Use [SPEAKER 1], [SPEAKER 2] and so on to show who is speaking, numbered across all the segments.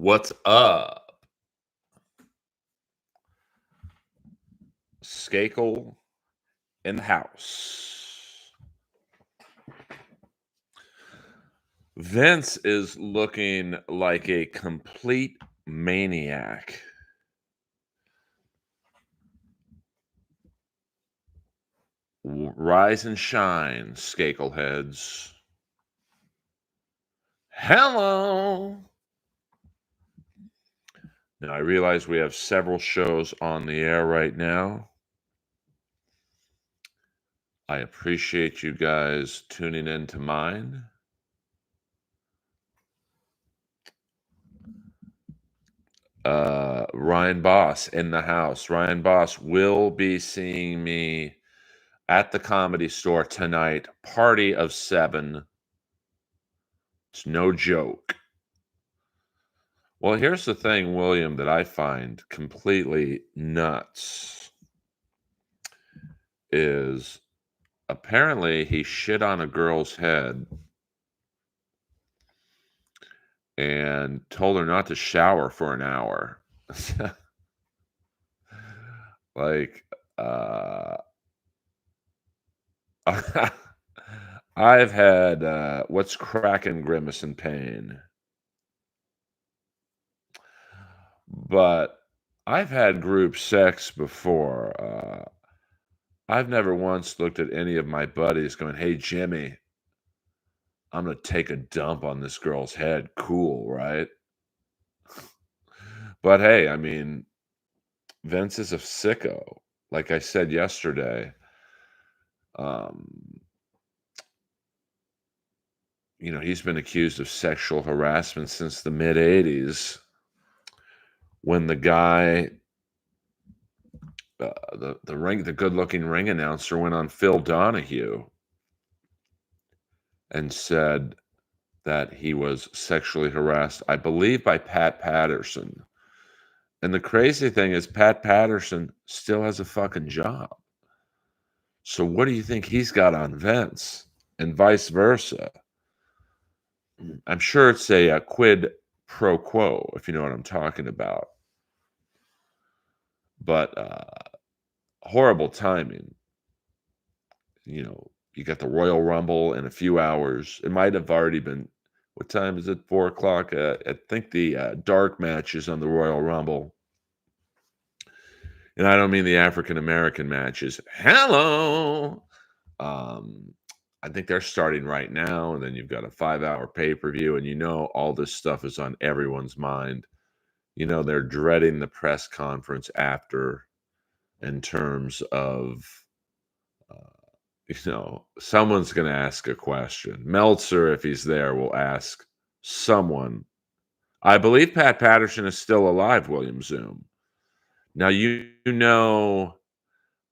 [SPEAKER 1] What's up? Skakel in the house. Vince is looking like a complete maniac. Rise and shine, Skakel heads. Hello. Now, I realize we have several shows on the air right now. I appreciate you guys tuning in to mine. Ryan Boss in the house. Ryan Boss will be seeing me at the Comedy Store tonight. Party of 7. It's no joke. Well, here's the thing, William, that I find completely nuts is apparently he shit on a girl's head and told her not to shower for an hour. Like, I've had what's cracking grimace and pain. But I've had group sex before. I've never once looked at any of my buddies going, "Hey, Jimmy, I'm going to take a dump on this girl's head." Cool, right? But hey, I mean, Vince is a sicko. Like I said yesterday, um, he's been accused of sexual harassment since the mid 80s when the guy, the good-looking ring announcer went on Phil Donahue and said that he was sexually harassed, I believe, by Pat Patterson. And the crazy thing is Pat Patterson still has a fucking job. So what do you think he's got on Vince and vice versa? I'm sure it's a quid pro quo, if you know what I'm talking about. But horrible timing. You got the Royal Rumble in a few hours. It might have already been, what time is it? 4 o'clock? I think the dark match is on the Royal Rumble. And I don't mean the African-American matches. Hello! I think they're starting right now, and then you've got a 5-hour pay-per-view, and all this stuff is on everyone's mind. They're dreading the press conference after in terms of, someone's going to ask a question. Meltzer, if he's there, will ask someone. I believe Pat Patterson is still alive, William Zoom. Now,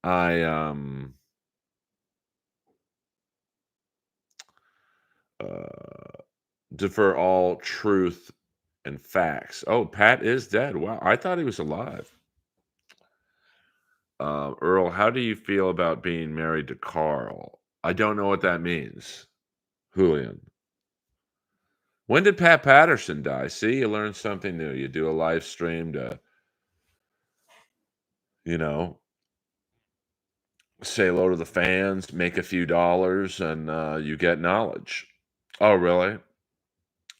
[SPEAKER 1] I defer all truth and facts. Oh, Pat is dead. Wow, I thought he was alive. Earl, how do you feel about being married to Carl? I don't know what that means. Julian. When did Pat Patterson die? See, you learn something new. You do a live stream to, say hello to the fans, make a few dollars, and you get knowledge. Oh, really?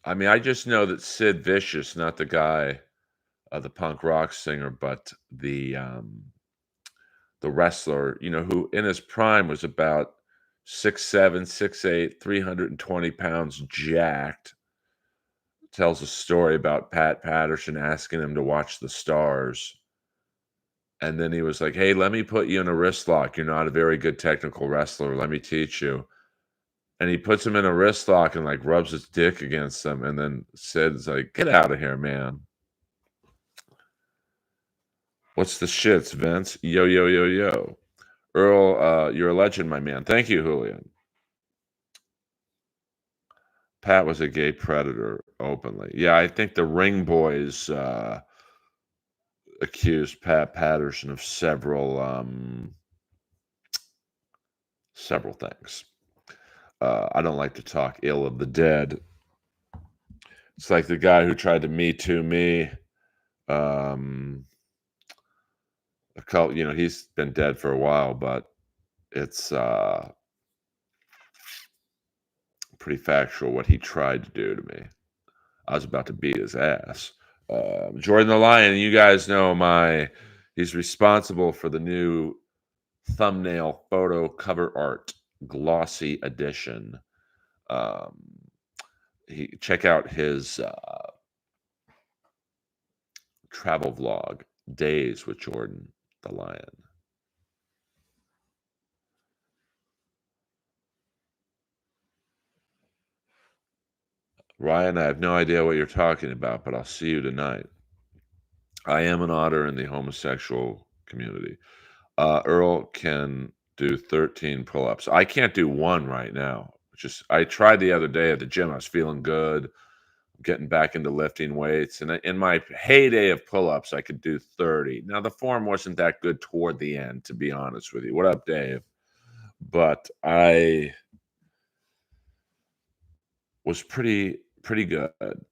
[SPEAKER 1] I mean, I just know that Sid Vicious, not the guy, the punk rock singer, but the wrestler, who in his prime was about 6'7", 6'8", 320 pounds, jacked, tells a story about Pat Patterson asking him to watch the stars. And then he was like, "Hey, let me put you in a wrist lock. You're not a very good technical wrestler. Let me teach you." And he puts him in a wrist lock and like rubs his dick against him. And then Sid's like, "Get out of here, man. What's the shits, Vince? Yo, yo, yo, yo." Earl, you're a legend, my man. Thank you, Julian. Pat was a gay predator openly. Yeah, I think the Ring Boys accused Pat Patterson of several things. I don't like to talk ill of the dead, It's like the guy who tried to Me Too me. Um, he's been dead for a while, but it's pretty factual what he tried to do to me. I was about to beat his ass. Jordan the Lion, you guys know he's responsible for the new thumbnail photo cover art glossy edition. Um, check out his travel vlog, Days with Jordan the Lion. Ryan, I have no idea what you're talking about, but I'll see you tonight. I am an otter in the homosexual community. Earl can do 13 pull-ups. I can't do one right now. I tried the other day at the gym. I was feeling good, getting back into lifting weights, and in my heyday of pull-ups, I could do 30. Now the form wasn't that good toward the end, to be honest with you. What up, Dave? But I was pretty good,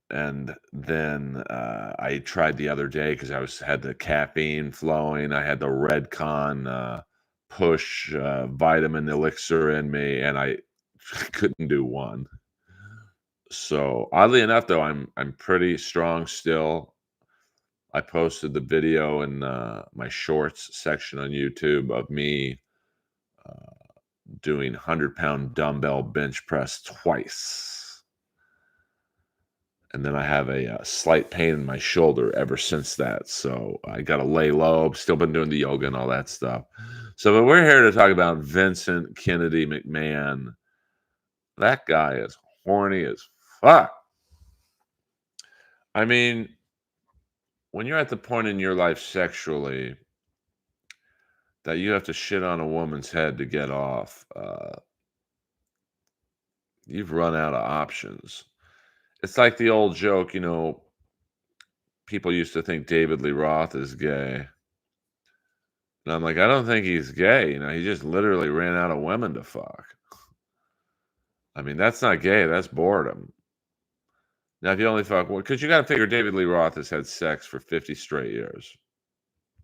[SPEAKER 1] and then, I tried the other day because had the caffeine flowing, I had the Redcon, push, vitamin elixir in me, and I couldn't do one. So, oddly enough, though, I'm pretty strong still. I posted the video in, my shorts section on YouTube of me, uh, doing 100-pound dumbbell bench press twice. And then I have a slight pain in my shoulder ever since that. So I got to lay low. Still been doing the yoga and all that stuff. So, but we're here to talk about Vincent Kennedy McMahon. That guy is horny as fuck. I mean, when you're at the point in your life sexually that you have to shit on a woman's head to get off, you've run out of options. It's like the old joke, people used to think David Lee Roth is gay. And I'm like, I don't think he's gay. He just literally ran out of women to fuck. I mean, that's not gay. That's boredom. Now, if you only fuck one, because you got to figure David Lee Roth has had sex for 50 straight years.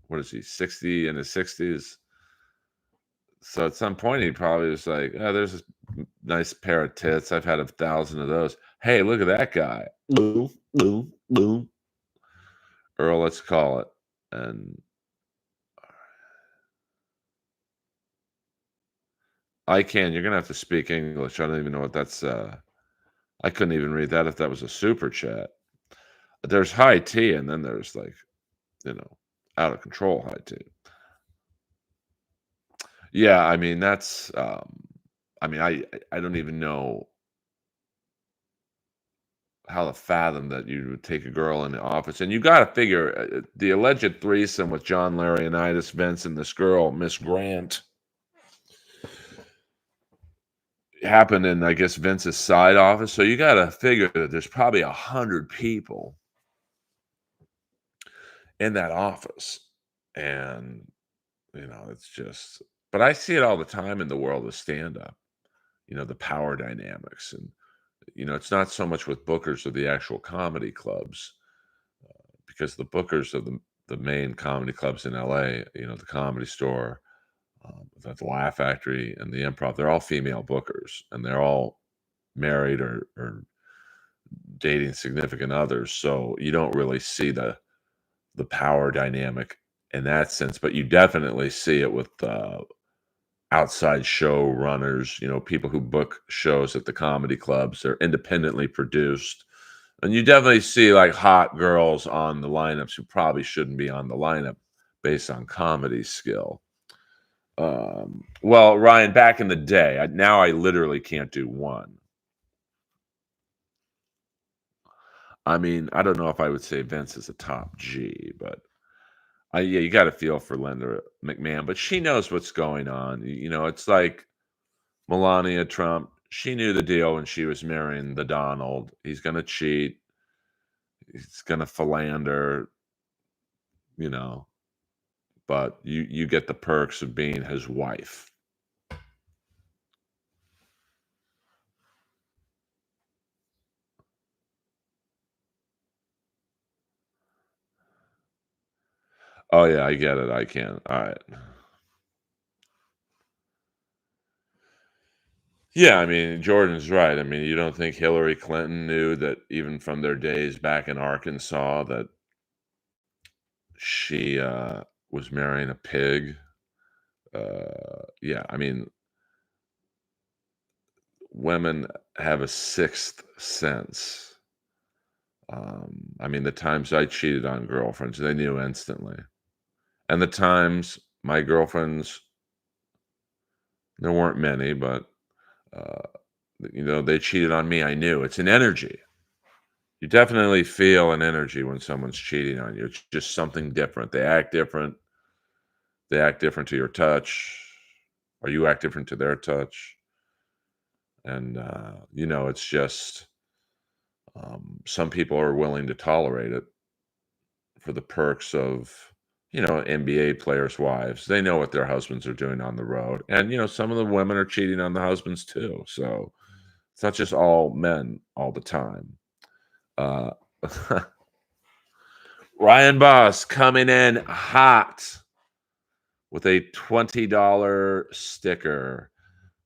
[SPEAKER 1] What is he, 60 in his 60s? So at some point, he probably was like, oh, there's this nice pair of tits. I've had 1,000 of those. Hey, look at that guy. Boom, boom, boom. Earl, let's call it. And I can. You're gonna have to speak English. I don't even know what that's. I couldn't even read that if that was a super chat. There's high tea, and then there's like, out of control high tea. Yeah, I mean that's. I mean, I don't even know how to fathom that you would take a girl in the office, and you got to figure the alleged threesome with John Laurinaitis, Vince, and this girl, Miss Grant, happened in, I guess, Vince's side office. So you got to figure that there's probably 100 people in that office, and it's just. But I see it all the time in the world of stand up. The power dynamics, and it's not so much with bookers of the actual comedy clubs, because the bookers of the main comedy clubs in LA, the Comedy Store, the Laugh Factory, and the Improv, they're all female bookers, and they're all married or dating significant others. So you don't really see the power dynamic in that sense, but you definitely see it with outside show runners, people who book shows at the comedy clubs. They're independently produced. And you definitely see like hot girls on the lineups who probably shouldn't be on the lineup based on comedy skill. Well, Ryan, back in the day, now I literally can't do one. I mean, I don't know if I would say Vince is a top G, but yeah, you got to feel for Linda McMahon, but she knows what's going on. It's like Melania Trump. She knew the deal when she was marrying the Donald. He's going to cheat. He's going to philander, you know, but you get the perks of being his wife. Oh, yeah, I get it, I can. Alright. Yeah, I mean, Jordan's right. I mean, you don't think Hillary Clinton knew that even from their days back in Arkansas that she, was marrying a pig? Yeah, I mean, women have a sixth sense. I mean, the times I cheated on girlfriends, they knew instantly. And the times my girlfriends, there weren't many, but, uh, they cheated on me, I knew. It's an energy. You definitely feel an energy when someone's cheating on you. It's just something different. They act different. They act different to your touch, or you act different to their touch. And, it's just, some people are willing to tolerate it for the perks of, NBA players' wives. They know what their husbands are doing on the road. And, some of the women are cheating on the husbands too. So it's not just all men all the time. Uh, Ryan Boss coming in hot with a $20 sticker.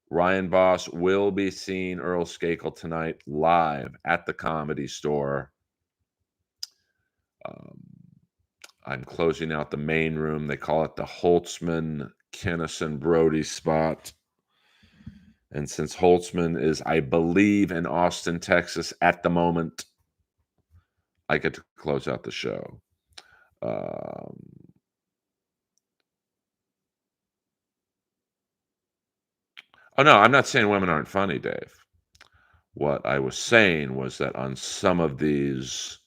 [SPEAKER 1] Ryan Boss will be seeing Earl Skakel tonight live at the Comedy Store. Um, I'm closing out the main room. They call it the Holtzman Kinnison Brody spot. And since Holtzman is, I believe, in Austin, Texas at the moment, I get to close out the show. Um, oh, no, I'm not saying women aren't funny, Dave. What I was saying was that on some of these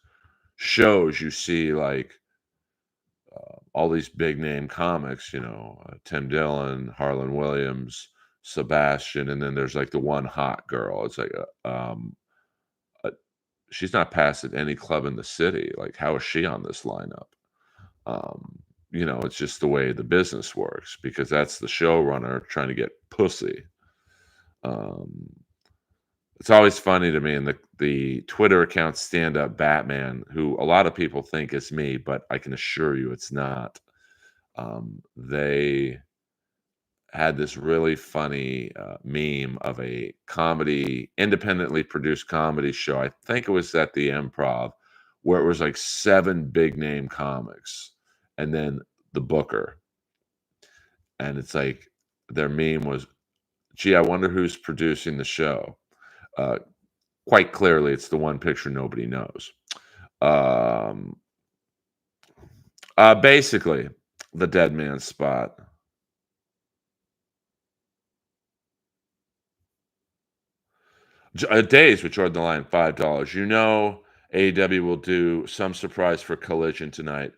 [SPEAKER 1] shows, you see like all these big name comics, Tim Dillon, Harlan Williams, Sebastian, and then there's like the one hot girl. It's like, uh, she's not passed at any club in the city. Like, how is she on this lineup? Um, it's just the way the business works because that's the showrunner trying to get pussy. Um, it's always funny to me, and the Twitter account Stand Up Batman, who a lot of people think is me, but I can assure you it's not. They had this really funny meme of a comedy, independently produced comedy show. I think it was at the Improv, where it was like seven big name comics, and then the booker, and it's like their meme was, "Gee, I wonder who's producing the show." Uh, Quite clearly, it's the one picture nobody knows. Um, Basically, the dead man spot. Days with Jordan the Lion, $5. AEW will do some surprise for Collision tonight.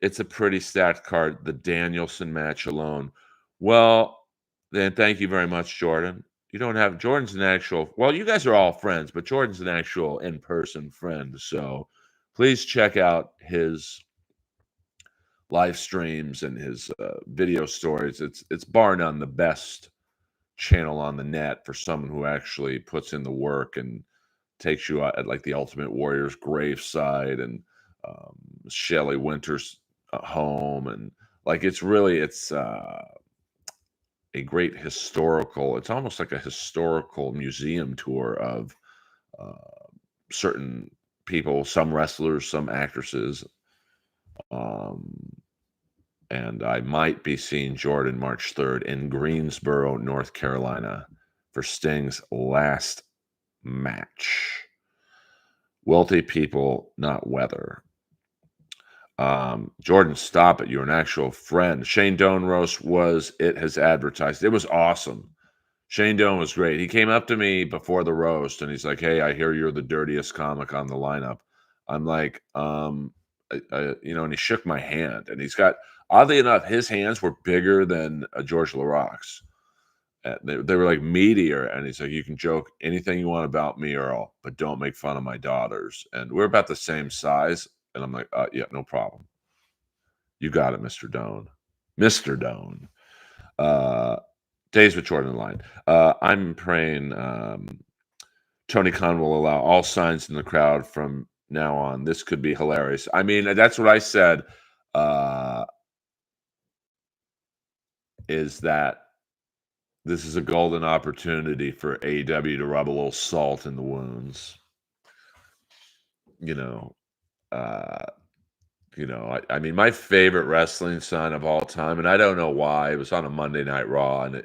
[SPEAKER 1] It's a pretty stacked card. The Danielson match alone. Well, then thank you very much, Jordan. You don't have Jordan's an actual. Well, you guys are all friends, but Jordan's an actual in-person friend. So please check out his live streams and his video stories. It's bar none the best channel on the net for someone who actually puts in the work and takes you out at like the Ultimate Warrior's graveside and um, Shelley Winter's home, and like it's a great historical. It's almost like a historical museum tour of uh, certain people, some wrestlers, some actresses. Um, and I might be seeing Jordan March 3rd in Greensboro, North Carolina for Sting's last match. Wealthy people, not weather. Jordan, stop it. You're an actual friend. Shane Doan roast was it has advertised. It was awesome. Shane Doan was great. He came up to me before the roast and he's like, "Hey, I hear you're the dirtiest comic on the lineup." I'm like, and he shook my hand. And he's got, oddly enough, his hands were bigger than George LaRock's. They were like meteor, and he's like, "You can joke anything you want about me, Earl, but don't make fun of my daughters." And we're about the same size, and I'm like, "Yeah, no problem. You got it, Mister Doan, Mister Doan." Uh, Days with Jordan line. I'm praying Tony Khan will allow all signs in the crowd from now on. This could be hilarious. I mean, that's what I said. uh, is that this is a golden opportunity for AEW to rub a little salt in the wounds. You know, uh, I mean, my favorite wrestling son of all time, and I don't know why. It was on a Monday Night Raw, and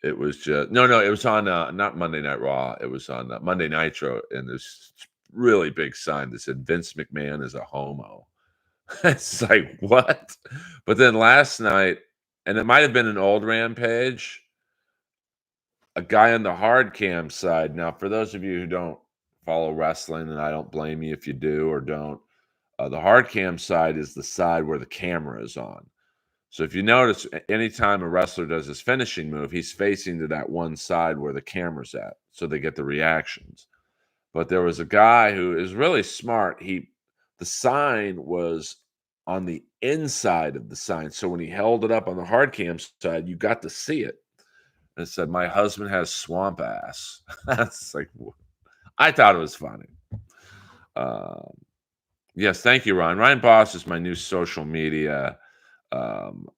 [SPEAKER 1] it was just no, it was on not Monday Night Raw. It was on Monday Nitro, and this really big sign that said Vince McMahon is a homo. It's like what? But then last night, and it might have been an old Rampage, a guy on the hard cam side. Now, for those of you who don't follow wrestling, and I don't blame you if you do or don't, the hard cam side is the side where the camera is on. So if you notice, anytime a wrestler does his finishing move, he's facing to that one side where the camera's at, so they get the reactions. But there was a guy who is really smart. The sign was on the inside of the sign, so when he held it up on the hard cam side, you got to see it. And it said, "My husband has swamp ass." That's like, I thought it was funny. Um, yes, thank you, Ryan. Ryan Boss is my new social media um,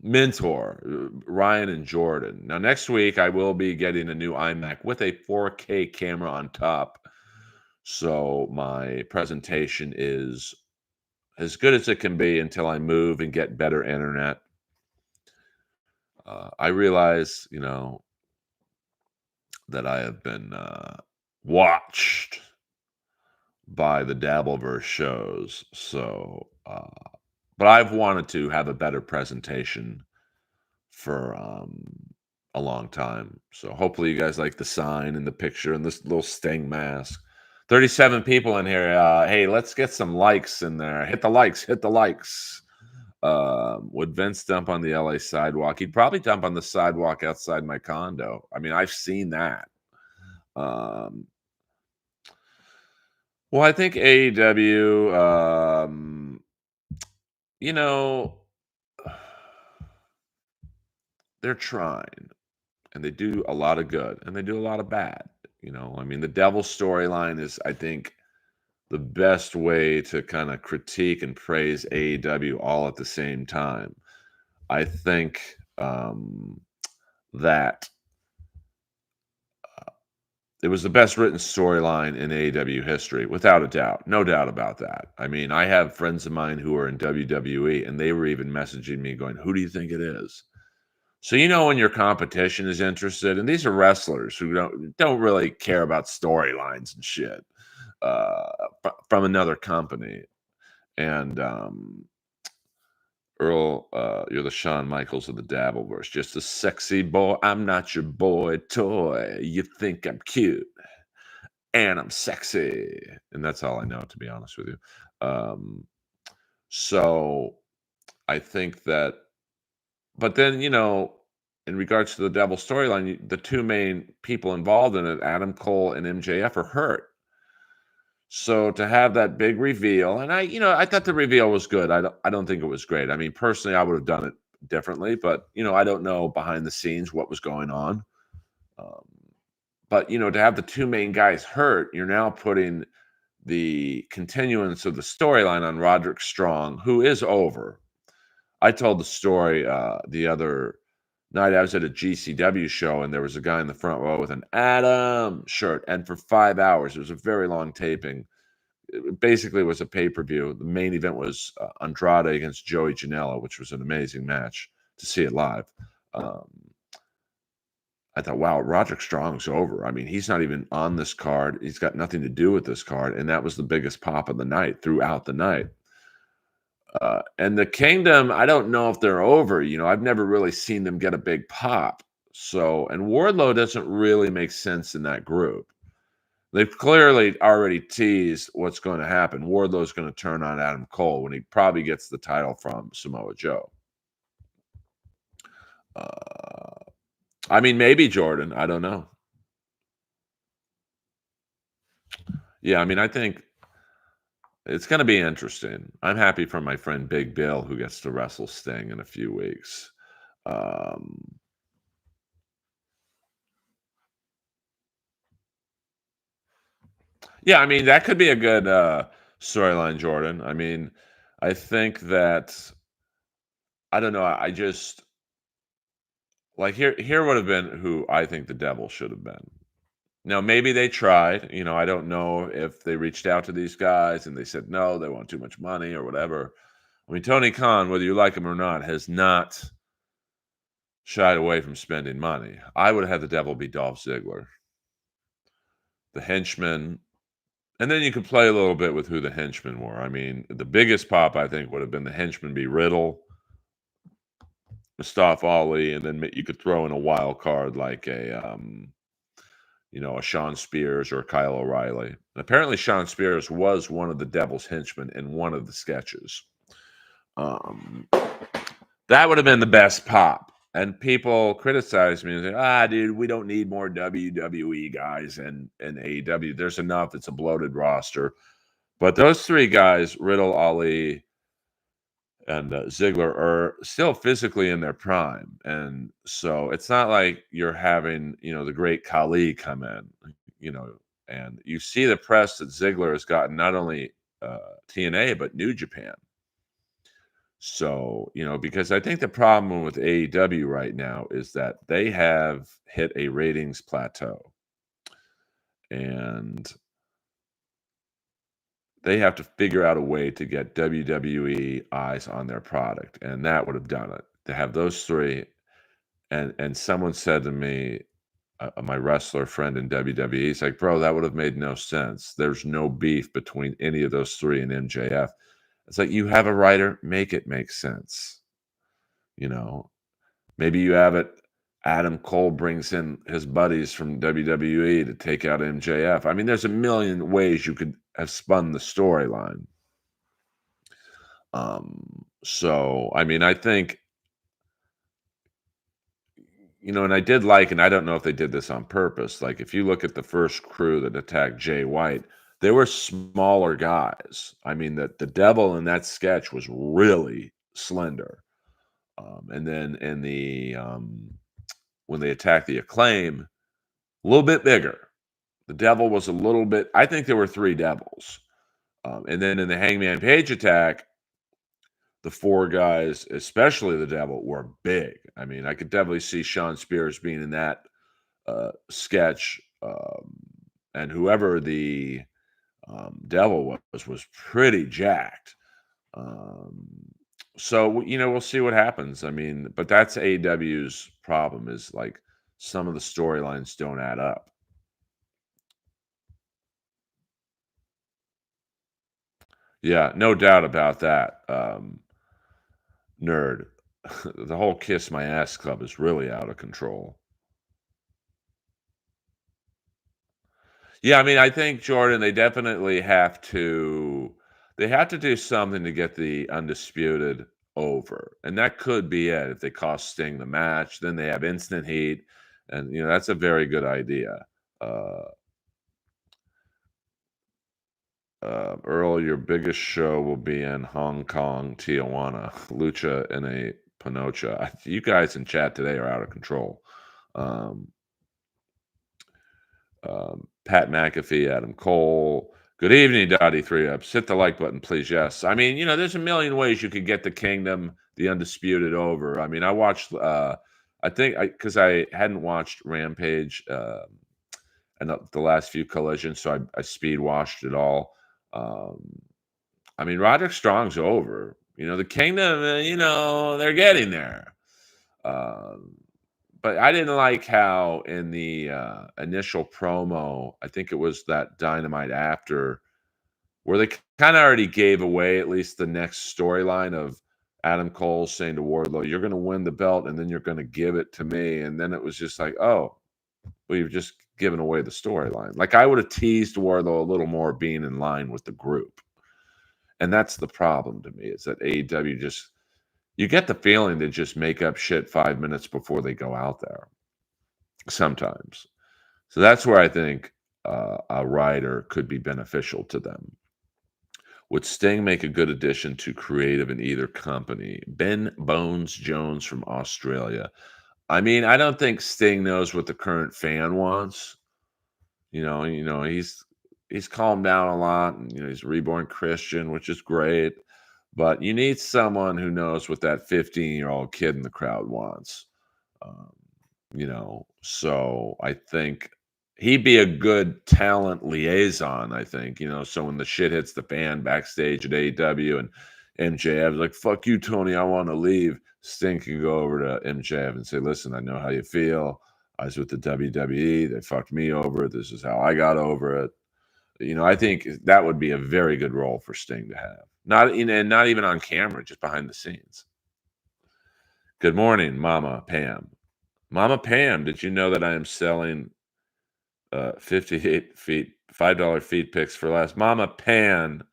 [SPEAKER 1] mentor, Ryan and Jordan. Now, next week, I will be getting a new iMac with a 4K camera on top. So my presentation is as good as it can be until I move and get better internet. I realize, that I have been watched by the Dabbleverse shows. So, but I've wanted to have a better presentation for a long time. So hopefully you guys like the sign and the picture and this little Sting mask. 37 people in here. Hey, let's get some likes in there. Hit the likes. Hit the likes. Would Vince dump on the LA sidewalk? He'd probably dump on the sidewalk outside my condo. I mean, I've seen that. Um, well, I think AEW, you know, they're trying. And they do a lot of good and they do a lot of bad. I mean, the devil storyline is, I think, the best way to kind of critique and praise AEW all at the same time. I think that it was the best written storyline in AEW history, without a doubt. No doubt about that. I mean, I have friends of mine who are in WWE, and they were even messaging me going, "Who do you think it is?" So when your competition is interested, and these are wrestlers who don't really care about storylines and shit uh, from another company. And Earl, you're the Shawn Michaels of the Dabbleverse, just a sexy boy. I'm not your boy toy. You think I'm cute and I'm sexy, and that's all I know, to be honest with you. Um, so I think that But then, in regards to the Devil storyline, the two main people involved in it, Adam Cole and MJF, are hurt. So to have that big reveal, and I thought the reveal was good. I don't think it was great. I mean, personally, I would have done it differently, but I don't know behind the scenes what was going on. Um, but to have the two main guys hurt, you're now putting the continuance of the storyline on Roderick Strong, who is over. I told the story the other night. I was at a GCW show, and there was a guy in the front row with an Adam shirt. And for 5 hours, it was a very long taping. It basically was a pay-per-view. The main event was Andrade against Joey Janela, which was an amazing match to see it live. Um, I thought, wow, Roderick Strong's over. I mean, he's not even on this card. He's got nothing to do with this card. And that was the biggest pop of the night throughout the night. And the Kingdom, I don't know if they're over. I've never really seen them get a big pop. So, and Wardlow doesn't really make sense in that group. They've clearly already teased what's going to happen. Wardlow's going to turn on Adam Cole when he probably gets the title from Samoa Joe. I mean, maybe Jordan. I don't know. Yeah, I mean, I think it's going to be interesting. I'm happy for my friend Big Bill, who gets to wrestle Sting in a few weeks. Um, yeah, I mean, that could be a good storyline, Jordan. I mean, I think that I don't know. I just like here would have been who I think the devil should have been. Now, maybe they tried. I don't know if they reached out to these guys and they said no, they want too much money or whatever. I mean, Tony Khan, whether you like him or not, has not shied away from spending money. I would have had the devil be Dolph Ziggler, the henchman, and then you could play a little bit with who the henchmen were. I mean, the biggest pop I think would have been the henchman be Riddle, Mustafa Ali, and then you could throw in a wild card like a Sean Spears or Kyle O'Reilly. And apparently, Sean Spears was one of the Devil's henchmen in one of the sketches. Um, that would have been the best pop. And people criticize me and say, dude, we don't need more WWE guys and AEW. There's enough. It's a bloated roster. But those three guys, Riddle, Ali, and Ziggler, are still physically in their prime. And so it's not like you're having, the great Khali come in, you know, and you see the press that Ziggler has gotten not only TNA, but New Japan. So, because I think the problem with AEW right now is that they have hit a ratings plateau and they have to figure out a way to get WWE eyes on their product. And that would have done it to have those three. And someone said to me, my wrestler friend in WWE, he's like, bro, that would have made no sense. There's no beef between any of those three and MJF. It's like, you have a writer, make it make sense. Maybe you have it. Adam Cole brings in his buddies from WWE to take out MJF. I mean, there's a million ways you could have spun the storyline. So, I mean, I think, and I did like, and I don't know if they did this on purpose. Like, if you look at the first crew that attacked Jay White, they were smaller guys. I mean, the devil in that sketch was really slender. And then in when they attacked the Acclaim, a little bit bigger. The devil was a little bit, I think there were three devils. And then in the Hangman Page attack, the four guys, especially the devil, were big. I mean, I could definitely see Sean Spears being in that sketch. And whoever the devil was pretty jacked. So, we'll see what happens. I mean, but that's AEW's problem is like some of the storylines don't add up. Yeah, no doubt about that. Nerd. The whole Kiss My Ass Club is really out of control. Yeah, I mean, I think Jordan, they have to do something to get the Undisputed over. And that could be it. If they cost Sting the match, then they have instant heat. And that's a very good idea. Uh Earl, your biggest show will be in Hong Kong, Tijuana, Lucha in a Panocha. You guys in chat today are out of control. Um, Pat McAfee, Adam Cole. Good evening, Dottie 3 Ups. Hit the like button, please. Yes. I mean, there's a million ways you could get the Kingdom, the Undisputed over. I mean, I watched, I think, because I hadn't watched Rampage and the last few collisions, so I speed watched it all. I mean, Roderick Strong's over. The Kingdom, they're getting there. But I didn't like how in the initial promo, I think it was that Dynamite after, where they kind of already gave away at least the next storyline of Adam Cole saying to Wardlow, "You're going to win the belt, and then you're going to give it to me." And then it was just like, "Oh, well, you've just given away the storyline." Like I would have teased Wardlow a little more, being in line with the group. And that's the problem to me, is that AEW you get the feeling they just make up shit 5 minutes before they go out there sometimes. So that's where I think a writer could be beneficial to them. Would Sting make a good addition to creative in either company? Ben Bones Jones from Australia. I mean, I don't think Sting knows what the current fan wants. He's he's calmed down a lot, and he's a reborn Christian, which is great. But you need someone who knows what that 15-year-old kid in the crowd wants. Um, so I think he'd be a good talent liaison. I think, so when the shit hits the fan backstage at AEW and MJF is like, "Fuck you, Tony, I want to leave." Sting can go over to MJF and say, "Listen, I know how you feel. I was with the WWE. They fucked me over. This is how I got over it." I think that would be a very good role for Sting to have. Not even on camera, just behind the scenes. Good morning, Mama Pam. Mama Pam, did you know that I am selling 58 feet, $5 feet picks for less? Mama Pan,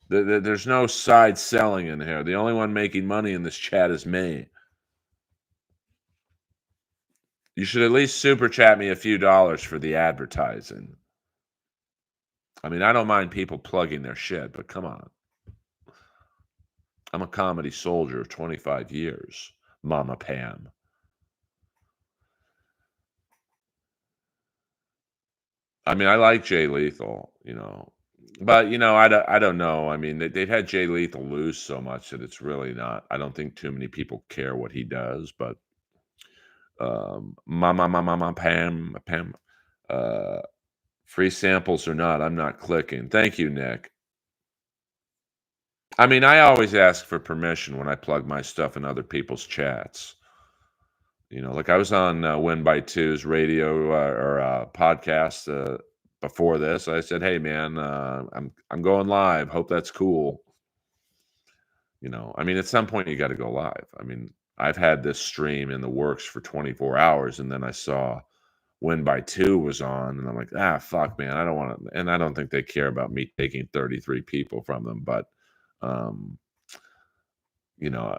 [SPEAKER 1] there's no side selling in here. The only one making money in this chat is me. You should at least super chat me a few dollars for the advertising. I mean, I don't mind people plugging their shit, but come on. I'm a comedy soldier of 25 years, Mama Pam. I mean, I like Jay Lethal, but I don't know. I mean, they've had Jay Lethal lose so much that it's really not. I don't think too many people care what he does. But Mama Pam, uh, free samples or not, I'm not clicking. Thank you, Nick. I mean, I always ask for permission when I plug my stuff in other people's chats. Like I was on Win by Two's radio or podcast before this. I said, "Hey, man, I'm going live. Hope that's cool." I mean, at some point you got to go live. I mean, I've had this stream in the works for 24 hours, and then I saw Win by Two was on, and I'm like, fuck, man, I don't want to. And I don't think they care about me taking 33 people from them, but um, you know,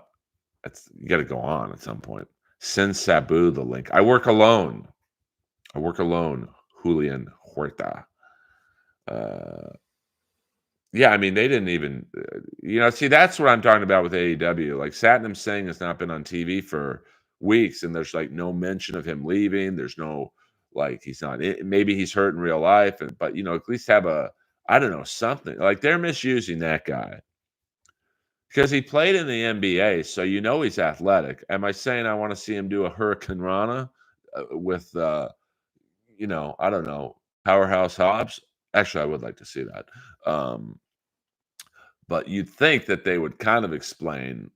[SPEAKER 1] you got to go on at some point. Send Sabu the link. I work alone. Julian Huerta. Uh, yeah, I mean, they didn't even, see, that's what I'm talking about with AEW. Like Satnam Singh has not been on TV for weeks, and there's like no mention of him leaving. There's no, like, he's not, maybe he's hurt in real life, but, at least have I don't know, something. Like they're misusing that guy because he played in the NBA. So, he's athletic. Am I saying I want to see him do a Hurricane Rana with, I don't know, Powerhouse Hobbs? Actually, I would like to see that. But you'd think that they would kind of explain,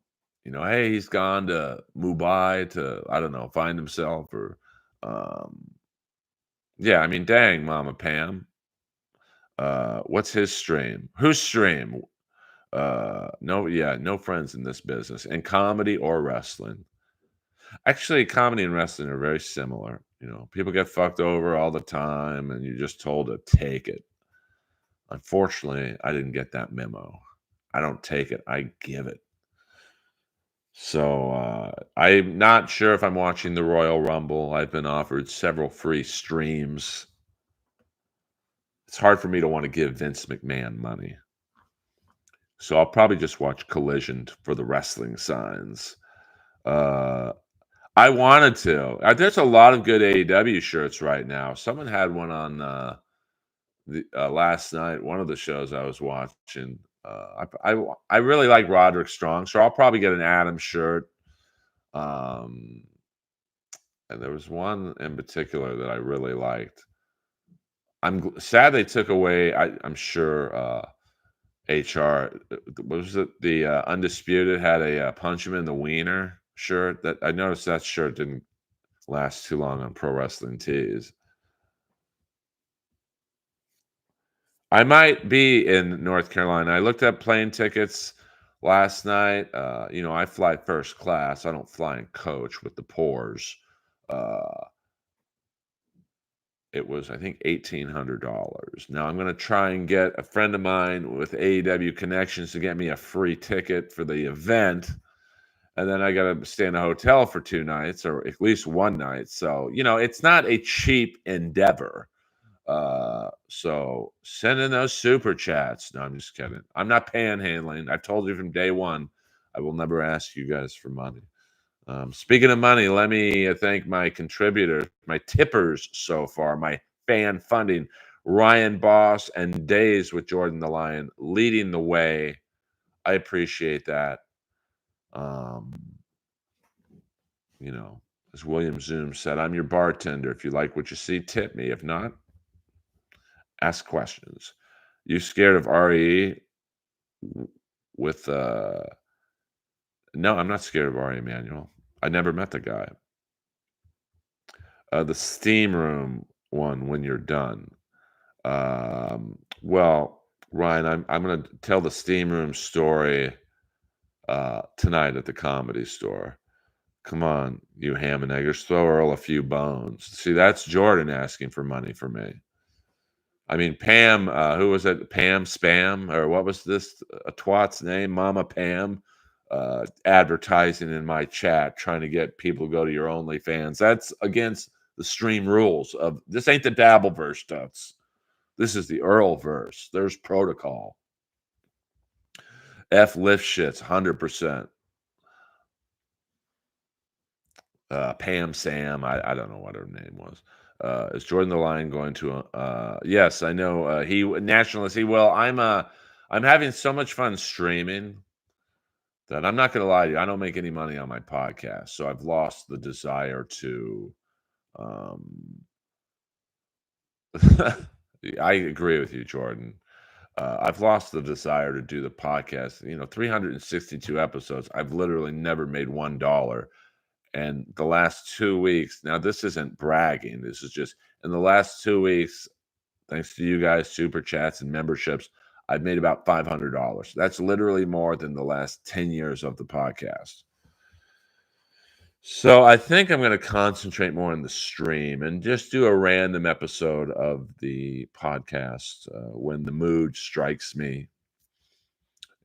[SPEAKER 1] hey, he's gone to Mumbai to, I don't know, find himself or, yeah, I mean, dang, Mama Pam. What's his stream? Whose stream? No, yeah, no friends in this business, in comedy or wrestling. Actually, comedy and wrestling are very similar. People get fucked over all the time, and you're just told to take it. Unfortunately, I didn't get that memo. I don't take it, I give it. So, I'm not sure if I'm watching the Royal Rumble. I've been offered several free streams. It's hard for me to want to give Vince McMahon money. So I'll probably just watch Collision for the wrestling signs. I wanted to. There's a lot of good AEW shirts right now. Someone had one on last night, one of the shows I was watching. I really like Roderick Strong, so I'll probably get an Adam shirt. And there was one in particular that I really liked. I'm sad they took away. I'm sure HR was it the Undisputed had a punch him in the wiener shirt. That I noticed that shirt didn't last too long on Pro Wrestling Tees. I might be in North Carolina. I looked up plane tickets last night. I fly first class. I don't fly in coach with the pores. Uh, it was, I think, $1,800. Now I'm going to try and get a friend of mine with AEW connections to get me a free ticket for the event. And then I got to stay in a hotel for 2 nights or at least one night. So, it's not a cheap endeavor. So send in those super chats. No, I'm just kidding. I'm not panhandling. I've told you from day one, I will never ask you guys for money. Speaking of money, let me thank my contributors, my tippers so far, my fan funding. Ryan Boss, and Days with Jordan the Lion leading the way. I appreciate that. Um, you know, as William Zoom said, I'm your bartender. If you like what you see, tip me. If not, ask questions. You scared of RE with no, I'm not scared of RE Emanuel. I never met the guy. The steam room one when you're done. Well, Ryan, I'm gonna tell the steam room story tonight at the Comedy Store. Come on, you ham and eggers, throw Earl a few bones. See, that's Jordan asking for money for me. I mean, Pam, who was it? Pam Spam, or what was this? A twat's name, Mama Pam, advertising in my chat, trying to get people to go to your OnlyFans. That's against the stream rules of this. Ain't the Dabbleverse stuff. This is the Earlverse. There's protocol. F lift shits, 100%. Pam Sam, I don't know what her name was. Is Jordan the Lion going to? Yes, I know. He nationalist. He will. I'm having so much fun streaming that I'm not going to lie to you. I don't make any money on my podcast, so I've lost the desire to. Um, I agree with you, Jordan. I've lost the desire to do the podcast. 362 episodes. I've literally never made $1. And the last 2 weeks, now this isn't bragging. This is just in the last 2 weeks, thanks to you guys, super chats and memberships, I've made about $500. That's literally more than the last 10 years of the podcast. So I think I'm going to concentrate more on the stream and just do a random episode of the podcast when the mood strikes me.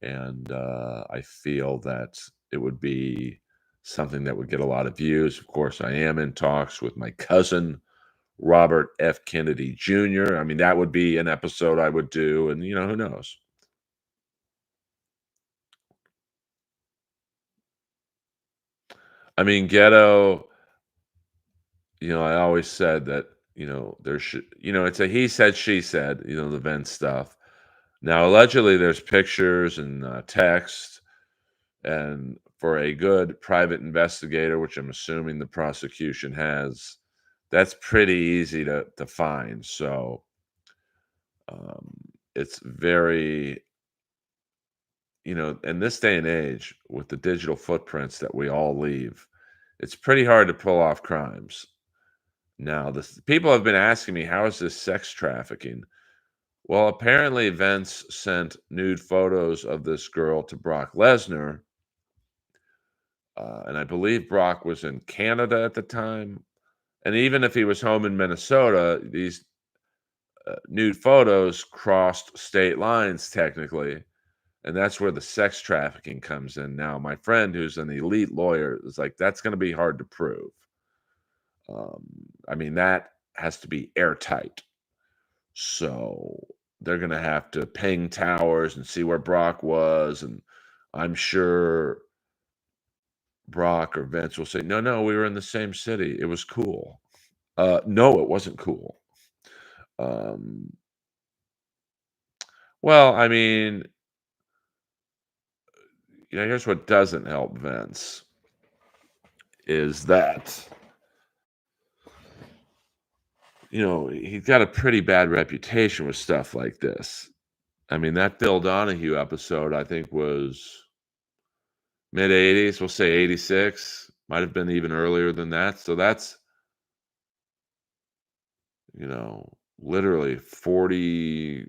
[SPEAKER 1] And I feel that it would be something that would get a lot of views. Of course, I am in talks with my cousin, Robert F. Kennedy Jr. I mean, that would be an episode I would do, and who knows? I mean, ghetto, I always said that, there should, it's a he said, she said, the Vince stuff. Now, allegedly, there's pictures and text. And for a good private investigator, which I'm assuming the prosecution has, that's pretty easy to find. So um, it's very, in this day and age, with the digital footprints that we all leave, it's pretty hard to pull off crimes. Now, people have been asking me, how is this sex trafficking? Well, apparently, Vince sent nude photos of this girl to Brock Lesnar. And I believe Brock was in Canada at the time. And even if he was home in Minnesota, these nude photos crossed state lines technically. And that's where the sex trafficking comes in. Now, my friend who's an elite lawyer is like, that's going to be hard to prove. Um, I mean, that has to be airtight. So they're going to have to ping towers and see where Brock was. And I'm sure Brock or Vince will say, no, no, we were in the same city. It was cool. No, it wasn't cool. Um, well, I mean, here's what doesn't help Vince is that, he's got a pretty bad reputation with stuff like this. I mean, that Bill Donahue episode, I think, was mid 80s. We'll say 86. Might have been even earlier than that. So that's, literally 40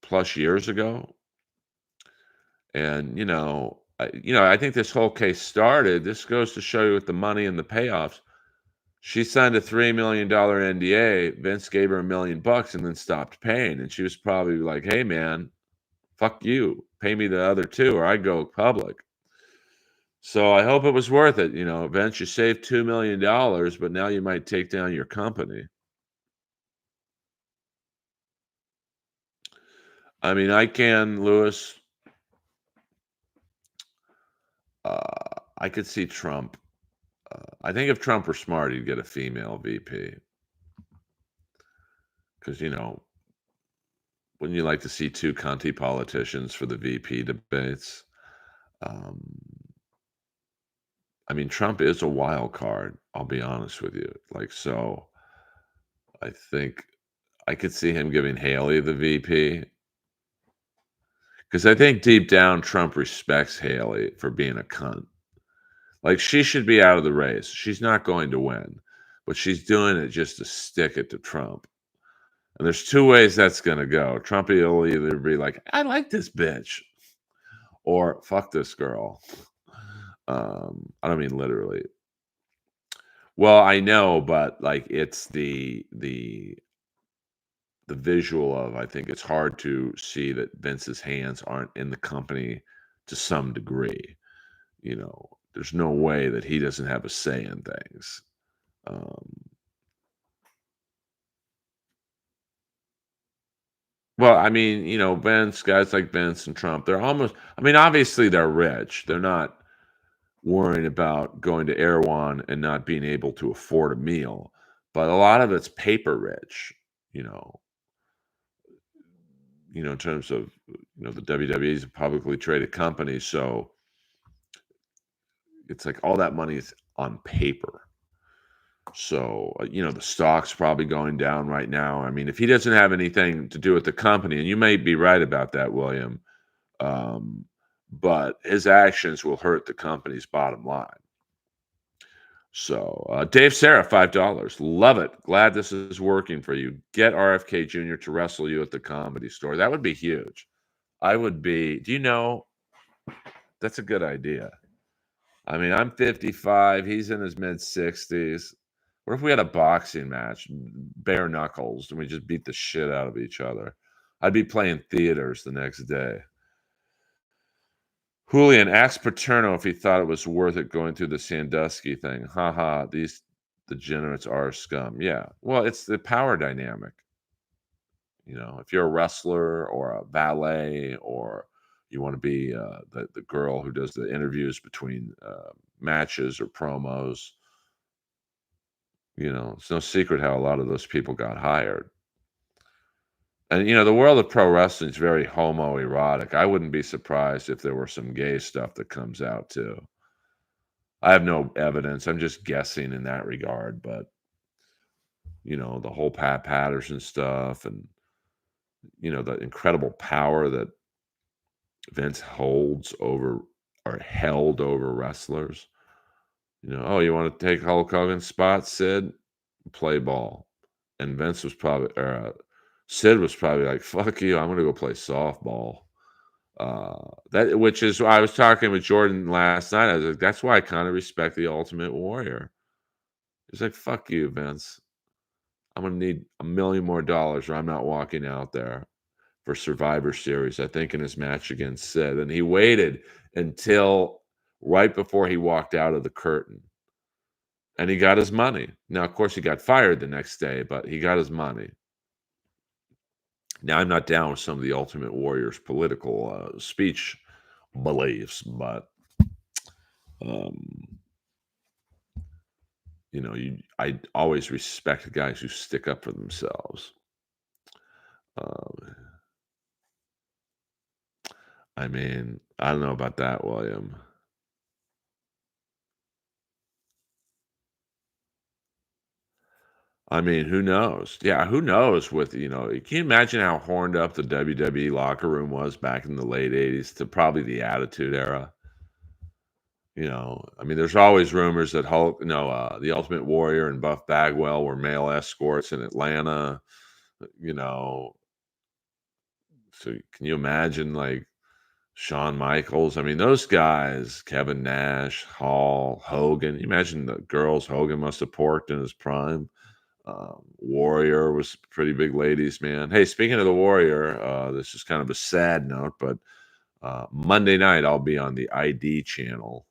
[SPEAKER 1] plus years ago. And, I think this whole case started. This goes to show you with the money and the payoffs. She signed a $3 million NDA. Vince gave her $1 million and then stopped paying. And she was probably like, hey, man, fuck you. Pay me the other two or I go public. So I hope it was worth it. Vince, you saved $2 million, but now you might take down your company. I mean, Lewis, I could see Trump. I think if Trump were smart, he'd get a female VP. Because, Wouldn't you like to see 2 cunty politicians for the VP debates? Um, I mean, Trump is a wild card, I'll be honest with you. Like, so I think I could see him giving Haley the VP because I think deep down Trump respects Haley for being a cunt. Like, she should be out of the race. She's not going to win, but she's doing it just to stick it to Trump. And there's 2 ways that's gonna go. Trump will either be like, "I like this bitch," or "Fuck this girl." I don't mean literally. Well, I know, but, like, it's the visual of I think it's hard to see that Vince's hands aren't in the company to some degree, you know? There's no way that he doesn't have a say in things. Um, well, I mean, Vince, guys like Vince and Trump, they're almost I mean, obviously, they're rich. They're not worrying about going to Erewhon and not being able to afford a meal, but a lot of it's paper rich, you know in terms of, the WWE is a publicly traded company, so it's like all that money is on paper. So, the stock's probably going down right now. I mean, if he doesn't have anything to do with the company, and you may be right about that, William, um, but his actions will hurt the company's bottom line. So, Dave Sarah, $5. Love it. Glad this is working for you. Get RFK Jr. to wrestle you at the Comedy Store. That would be huge. I would be. Do you know? That's a good idea. I mean, I'm 55. He's in his mid 60s. What if we had a boxing match, bare knuckles, and we just beat the shit out of each other? I'd be playing theaters the next day. Julian asked Paterno if he thought it was worth it going through the Sandusky thing. Haha, these degenerates are scum. Yeah. Well, it's the power dynamic. If you're a wrestler or a valet or you want to be the girl who does the interviews between matches or promos, it's no secret how a lot of those people got hired. And the world of pro wrestling is very homoerotic. I wouldn't be surprised if there were some gay stuff that comes out too. I have no evidence. I'm just guessing in that regard, but the whole Pat Patterson stuff and the incredible power that Vince holds over or held over wrestlers. Oh, you want to take Hulk Hogan's spot, Sid? Play ball. And Vince was probably, or Sid was probably like, "Fuck you, I'm gonna go play softball." Which is why I was talking with Jordan last night. I was like, "That's why I kind of respect the Ultimate Warrior." He's like, "Fuck you, Vince. I'm gonna need $1 million more, or I'm not walking out there for Survivor Series." I think in his match against Sid, and he waited until right before he walked out of the curtain, and he got his money. Now, of course, he got fired the next day, but he got his money. Now, I'm not down with some of the Ultimate Warrior's political speech beliefs, but um, I always respect the guys who stick up for themselves. Um, I mean, I don't know about that, William. I mean, who knows? Yeah, who knows can you imagine how horned up the WWE locker room was back in the late 80s to probably the Attitude Era? I mean, there's always rumors that Hulk, the Ultimate Warrior and Buff Bagwell were male escorts in Atlanta. You know, so can you imagine like Shawn Michaels? I mean, those guys, Kevin Nash, Hall, Hogan. You imagine the girls Hogan must have porked in his prime. Warrior was pretty big ladies, man. Hey, speaking of the Warrior, this is kind of a sad note, but Monday night I'll be on the ID channel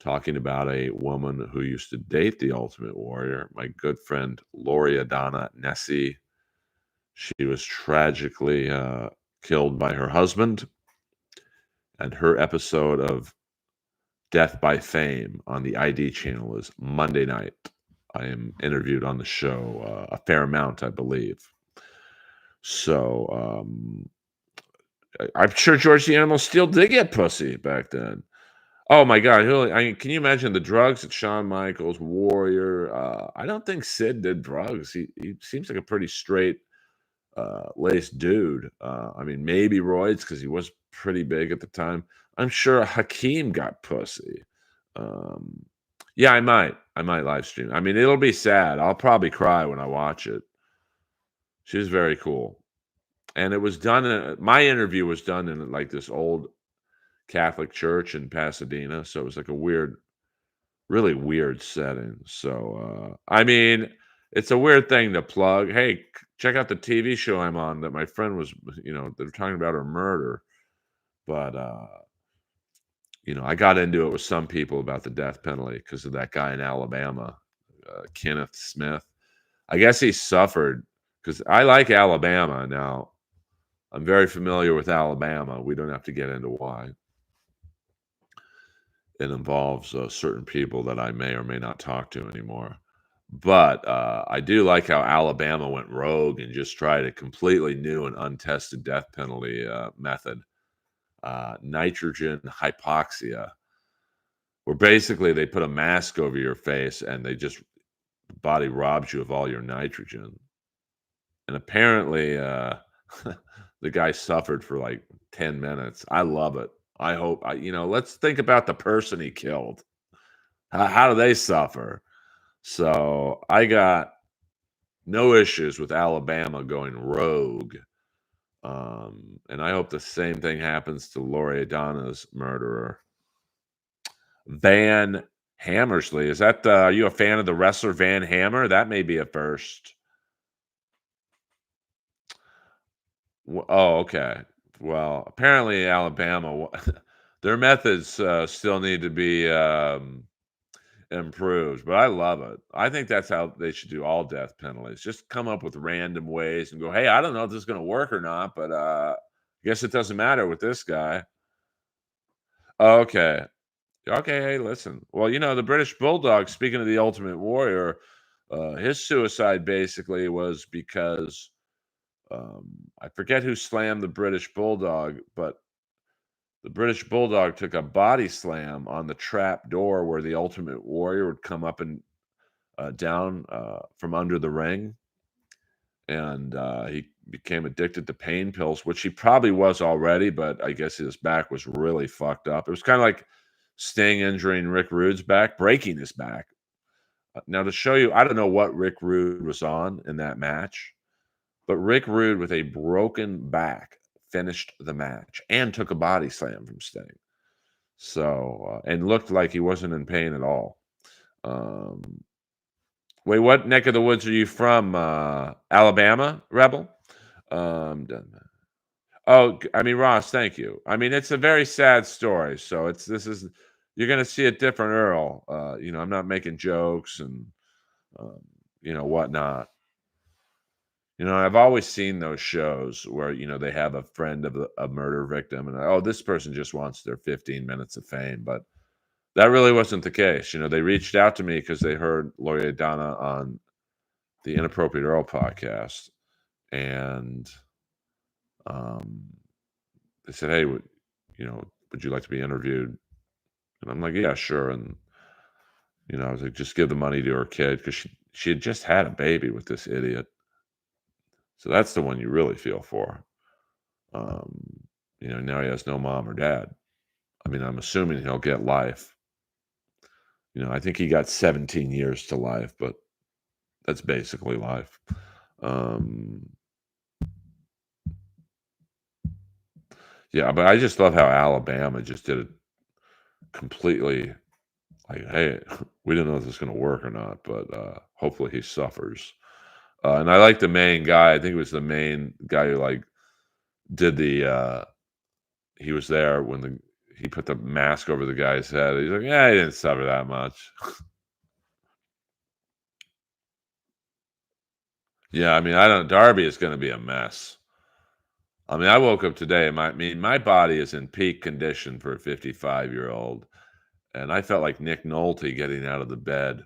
[SPEAKER 1] talking about a woman who used to date the Ultimate Warrior, my good friend Lori Adana Nessie. She was tragically killed by her husband, and her episode of Death by Fame on the ID channel is Monday night. I am interviewed on the show a fair amount, I believe. So, I'm sure George the Animal Steel did get pussy back then. Oh my god, can you imagine the drugs that Shawn Michaels, Warrior, I don't think Sid did drugs. He seems like a pretty straight, laced dude. I mean, maybe roids because he was pretty big at the time. I'm sure Hakeem got pussy. Um, yeah, I might. I might live stream. I mean, it'll be sad. I'll probably cry when I watch it. She was very cool. And it was done in my interview was done in, like, this old Catholic church in Pasadena, so it was, like, a weird really weird setting, so, I mean, it's a weird thing to plug, "Hey, check out the TV show I'm on," that my friend was they're talking about her murder, but, I got into it with some people about the death penalty because of that guy in Alabama, Kenneth Smith. I guess he suffered because I like Alabama now. I'm very familiar with Alabama. We don't have to get into why. It involves, certain people that I may or may not talk to anymore. But, I do like how Alabama went rogue and just tried a completely new and untested death penalty, method, nitrogen hypoxia, where basically they put a mask over your face and the body robs you of all your nitrogen. And apparently, the guy suffered for, like, 10 minutes. I love it. I hope let's think about the person he killed. How do they suffer? So, I got no issues with Alabama going rogue, and I hope the same thing happens to Lori Adana's murderer. Van Hammersley, is that, are you a fan of the wrestler Van Hammer? That may be a first. Oh, okay. Well, apparently Alabama, their methods, still need to be, improved, but I love it. I think that's how they should do all death penalties. Just come up with random ways and go, "Hey, I don't know if this is gonna work or not, but, I guess it doesn't matter with this guy." Okay. Okay, hey, listen. Well, the British Bulldog, speaking of the Ultimate Warrior, his suicide basically was because, I forget who slammed the British Bulldog, but the British Bulldog took a body slam on the trap door where the Ultimate Warrior would come up and down from under the ring, and he became addicted to pain pills, which he probably was already, but I guess his back was really fucked up. It was kind of like Sting injuring Rick Rude's back, breaking his back. Now, to show you, I don't know what Rick Rude was on in that match, but Rick Rude with a broken back finished the match and took a body slam from Sting. So, and looked like he wasn't in pain at all. Um, Wait, what neck of the woods are you from? Alabama, Rebel? Done. Oh, I mean, Ross, thank you. I mean, it's a very sad story. So you're going to see a different Earl. I'm not making jokes and, um, whatnot. I've always seen those shows where, they have a friend of a murder victim and, oh, this person just wants their 15 minutes of fame. But that really wasn't the case. They reached out to me because they heard Lori Donna on the Inappropriate Earl podcast, and um, they said, "Hey, would you like to be interviewed?" And I'm like, "Yeah, sure." And I was like, "Just give the money to her kid because she had just had a baby with this idiot." So that's the one you really feel for. Now he has no mom or dad. I mean, I'm assuming he'll get life. I think he got 17 years to life, but that's basically life. Um, yeah, but I just love how Alabama just did it completely like, hey, we didn't know if this is going to work or not, but hopefully he suffers. And I like the main guy. I think it was the main guy who like did he was there when he put the mask over the guy's head. He's like, yeah, he didn't suffer that much. Yeah, I mean, I don't. Darby is going to be a mess. I mean, I woke up today. My body is in peak condition for a 55-year-old, and I felt like Nick Nolte getting out of the bed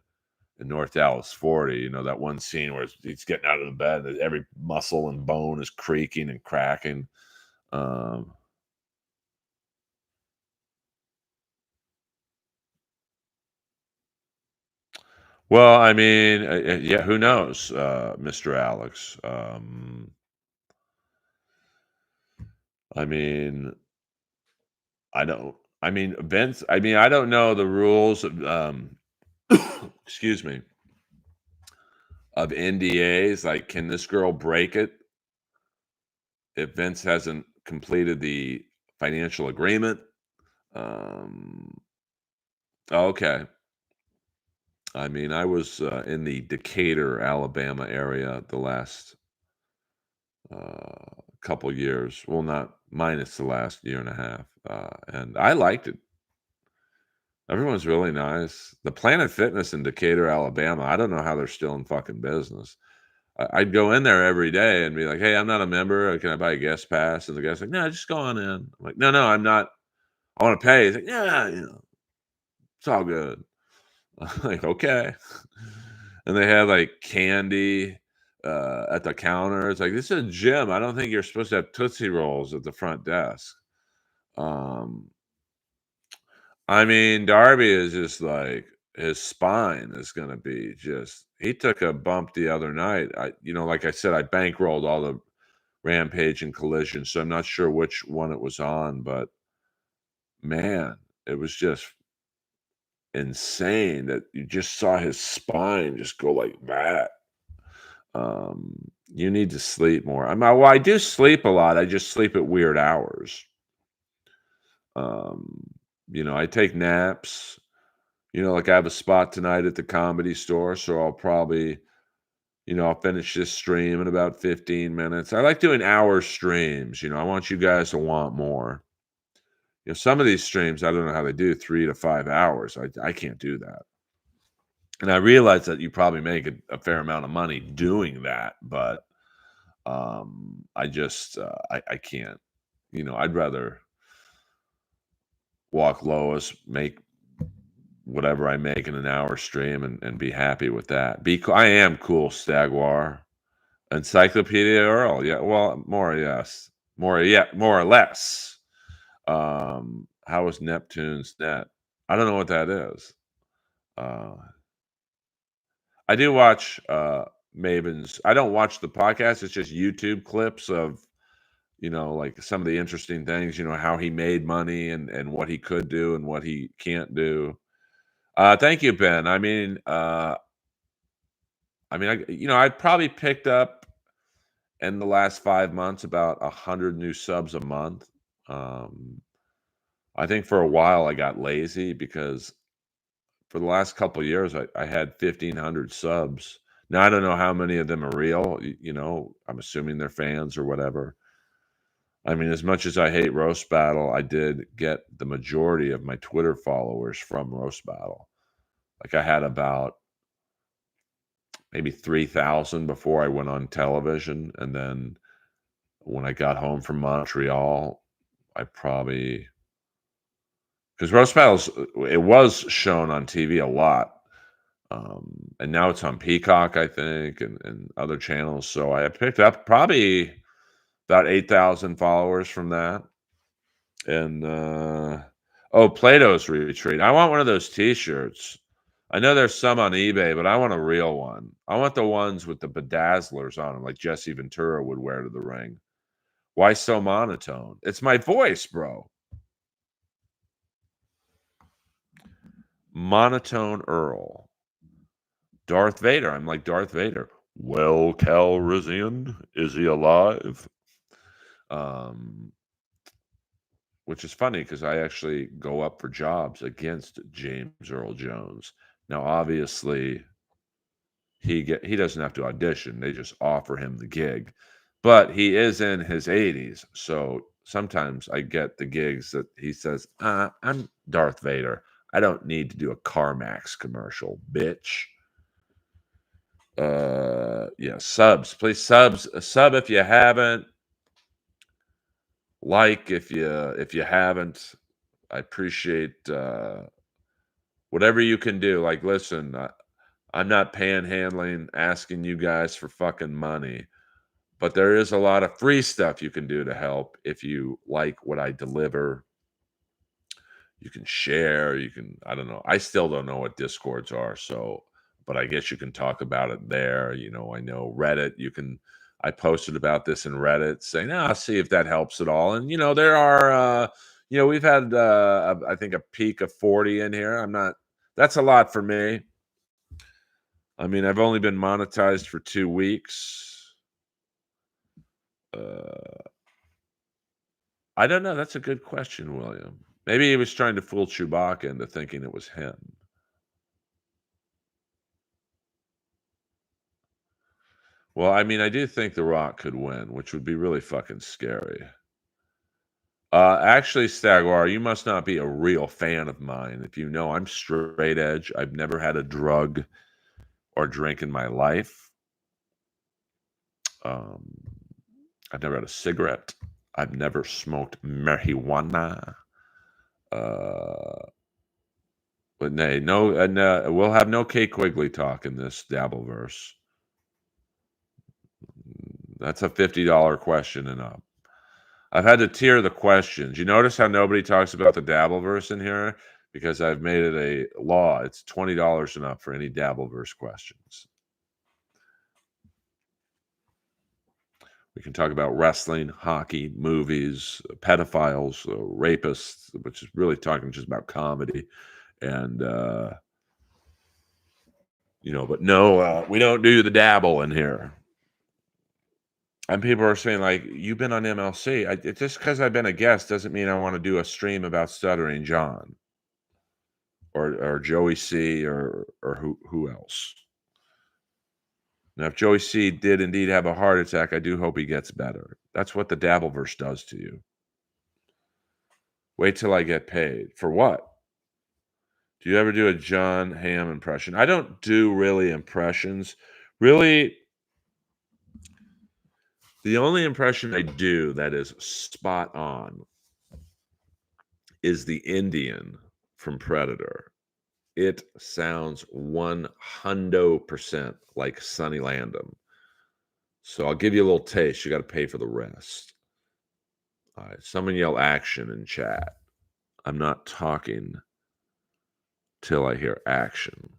[SPEAKER 1] in North Dallas 40. That one scene where he's getting out of the bed, and every muscle and bone is creaking and cracking. Um, well, I mean, yeah, who knows, Mr. Alex? I mean, I don't. I mean, Vince. I mean, I don't know the rules of excuse me, of NDAs. Like, can this girl break it if Vince hasn't completed the financial agreement? Um, okay. I mean, I was in the Decatur, Alabama area the last couple years. Well, not minus the last year and a half, and I liked it. Everyone's really nice. The Planet Fitness in Decatur, Alabama. I don't know how they're still in fucking business. I'd go in there every day and be like, "Hey, I'm not a member. Can I buy a guest pass?" And the guy's like, "No, just go on in." I'm like, "No, no, I'm not. I want to pay." He's like, "Yeah, it's all good." I'm like, "Okay." And they had like candy at the counter. It's like, this is a gym. I don't think you're supposed to have Tootsie Rolls at the front desk. Um, I mean, Darby is just like, his spine is going to be just. He took a bump the other night. Like I said, I bankrolled all the Rampage and Collision, so I'm not sure which one it was on, but man, it was just insane that you just saw his spine just go like that. You need to sleep more. Well, I do sleep a lot. I just sleep at weird hours. Um, I take naps. Like I have a spot tonight at the Comedy Store, so I'll probably, I'll finish this stream in about 15 minutes. I like doing hour streams. I want you guys to want more. Some of these streams, I don't know how they do 3 to 5 hours. I can't do that. And I realize that you probably make a fair amount of money doing that, but I just I can't. I'd rather walk Lois, make whatever I make in an hour stream, and be happy with that. I am cool, Stagwar. Encyclopedia Earl. Yeah, well, more, yes. More, yeah, more or less. How is Neptune's net? I don't know what that is. Uh, I do watch Maven's. I don't watch the podcast. It's just YouTube clips of, like some of the interesting things, how he made money and what he could do and what he can't do. Thank you, Ben. I probably picked up in the last 5 months about 100 new subs a month. Um, I think for a while I got lazy because for the last couple years I had 1,500 subs. Now I don't know how many of them are real. I'm assuming they're fans or whatever. I mean, as much as I hate Roast Battle, I did get the majority of my Twitter followers from Roast Battle. Like I had about maybe 3,000 before I went on television. And then when I got home from Montreal, I probably, because Roast Battles, it was shown on TV a lot. And now it's on Peacock, I think, and other channels. So I picked up probably about 8,000 followers from that. And Plato's Retreat. I want one of those T-shirts. I know there's some on eBay, but I want a real one. I want the ones with the bedazzlers on them, like Jesse Ventura would wear to the ring. Why so monotone? It's my voice, bro. Monotone Earl. Darth Vader. I'm like Darth Vader. Well, Calrissian, is he alive? Um, which is funny because I actually go up for jobs against James Earl Jones. Now, obviously, he doesn't have to audition; they just offer him the gig. But he is in his 80s, so sometimes I get the gigs that he says, "I'm Darth Vader. I don't need to do a CarMax commercial, bitch." Yeah, subs, please subs, sub if you haven't, like if you haven't. I appreciate whatever you can do. Like, listen, I'm not panhandling, asking you guys for fucking money, but there is a lot of free stuff you can do to help if you like what I deliver. You can share, you can I don't know. I still don't know what Discords are, so but I guess you can talk about it there. I know Reddit, I posted about this in Reddit saying, I'll see if that helps at all." And there are we've had I think a peak of 40 in here. I'm not That's a lot for me. I mean, I've only been monetized for 2 weeks. Uh I don't know. That's a good question, William. Maybe he was trying to fool Chewbacca into thinking it was him. Well, I mean, I do think The Rock could win, which would be really fucking scary. Actually, Stagwar, you must not be a real fan of mine. If you know, I'm straight edge. I've never had a drug or drink in my life. Um, I've never had a cigarette. I've never smoked marijuana. Uh, but nay, no, and we'll have no Kate Quigley talk in this Dabbleverse. That's a $50 question and up. I've had to tier the questions. You notice how nobody talks about the Dabbleverse in here? Because I've made it a law. It's $20 and up for any Dabbleverse questions. We can talk about wrestling, hockey, movies, pedophiles, rapists, which is really talking just about comedy. And, but no, we don't do the dabble in here. And people are saying, like, you've been on MLC. Just because I've been a guest doesn't mean I want to do a stream about Stuttering John or Joey C or who else. Now, if Joey C did indeed have a heart attack, I do hope he gets better. That's what the Dabbleverse does to you. Wait till I get paid. For what? Do you ever do a John Hamm impression? I don't do really impressions. Really, the only impression I do that is spot on is the Indian from Predator. It sounds 100% like Sonny Landham. So I'll give you a little taste. You got to pay for the rest. All right. Someone yell action in chat. I'm not talking till I hear action.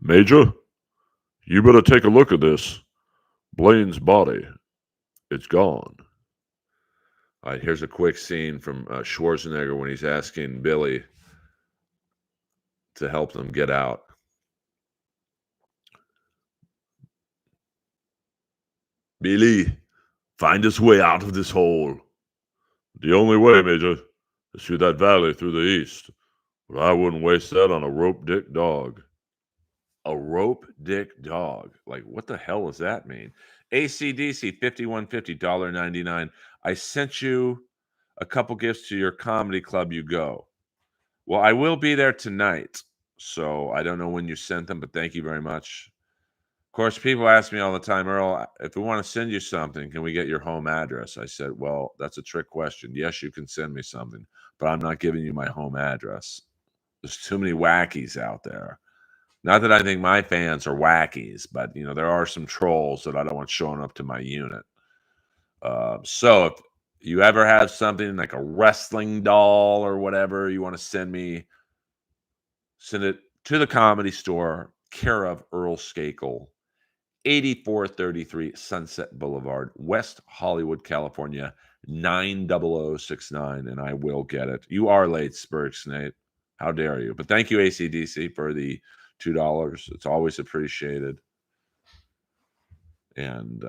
[SPEAKER 1] Major, you better take a look at this. Blaine's body. It's gone. All right, here's a quick scene from Schwarzenegger when he's asking Billy to help them get out. Billy, find us way out of this hole. The only way, Major, is through that valley through the east. But I wouldn't waste that on a rope dick dog. A rope dick dog. Like, what the hell does that mean? ACDC 5150 $1.99. I sent you a couple gifts to your comedy club you go. Well, I will be there tonight. So I don't know when you sent them, but thank you very much. Of course, people ask me all the time, Earl, if we want to send you something, can we get your home address? I said, well, that's a trick question. Yes, you can send me something, but I'm not giving you my home address. There's too many wackies out there. Not that I think my fans are wackies, but there are some trolls that I don't want showing up to my unit. So if you ever have something like a wrestling doll or whatever you want to send me, send it to the Comedy Store, care of Earl Skakel, 8433 Sunset Boulevard, West Hollywood, California, 90069, and I will get it. You are late, Spurks Nate. How dare you? But thank you, ACDC, for the $2. It's always appreciated. And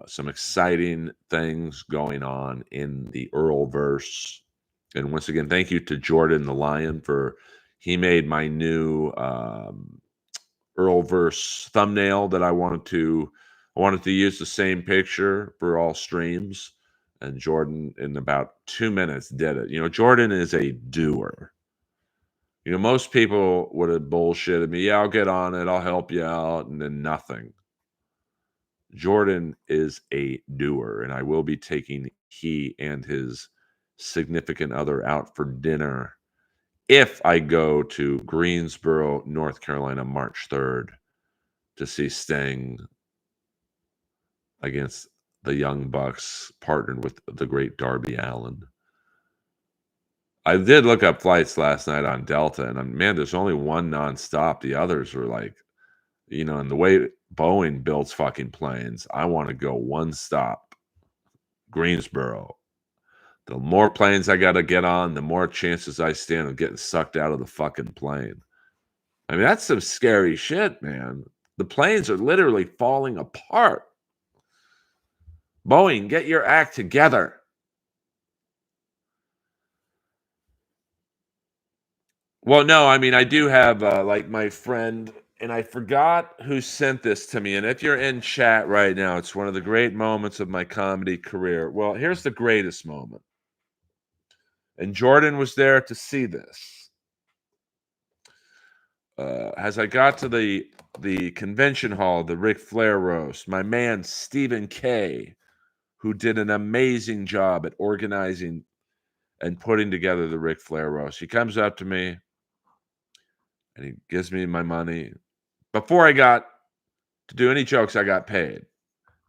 [SPEAKER 1] some exciting things going on in the Earlverse. And once again, thank you to Jordan the Lion he made my new Earlverse thumbnail that I wanted to use the same picture for all streams. And Jordan, in about 2 minutes, did it. Jordan is a doer. Most people would have bullshitted me. Yeah, I'll get on it. I'll help you out. And then nothing. Jordan is a doer, and I will be taking he and his significant other out for dinner if I go to Greensboro, North Carolina, March 3rd to see Sting against the Young Bucks, partnered with the great Darby Allin. I did look up flights last night on Delta, and man, there's only one nonstop. The others are like, and the way Boeing builds fucking planes, I want to go one stop, Greensboro. The more planes I got to get on, the more chances I stand of getting sucked out of the fucking plane. I mean, that's some scary shit, man. The planes are literally falling apart. Boeing, get your act together. Well, no, I mean, I do have like my friend, and I forgot who sent this to me. And if you're in chat right now, it's one of the great moments of my comedy career. Well, here's the greatest moment. And Jordan was there to see this. As I got to the convention hall, the Ric Flair roast, my man Stephen K, who did an amazing job at organizing and putting together the Ric Flair roast, he comes up to me and he gives me my money. Before I got to do any jokes, I got paid.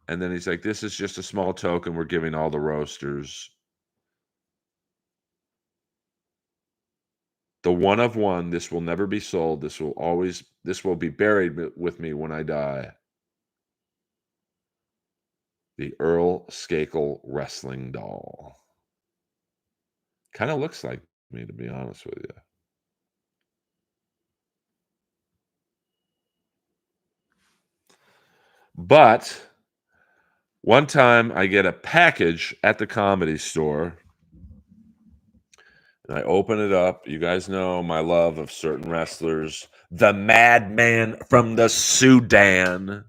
[SPEAKER 1] And then he's like, "This is just a small token we're giving all the roasters. The one of one, this will never be sold. This will be buried with me when I die." The Earl Skakel wrestling doll. Kind of looks like me, to be honest with you. But one time I get a package at the Comedy Store, and I open it up. You guys know my love of certain wrestlers. The Madman from the Sudan.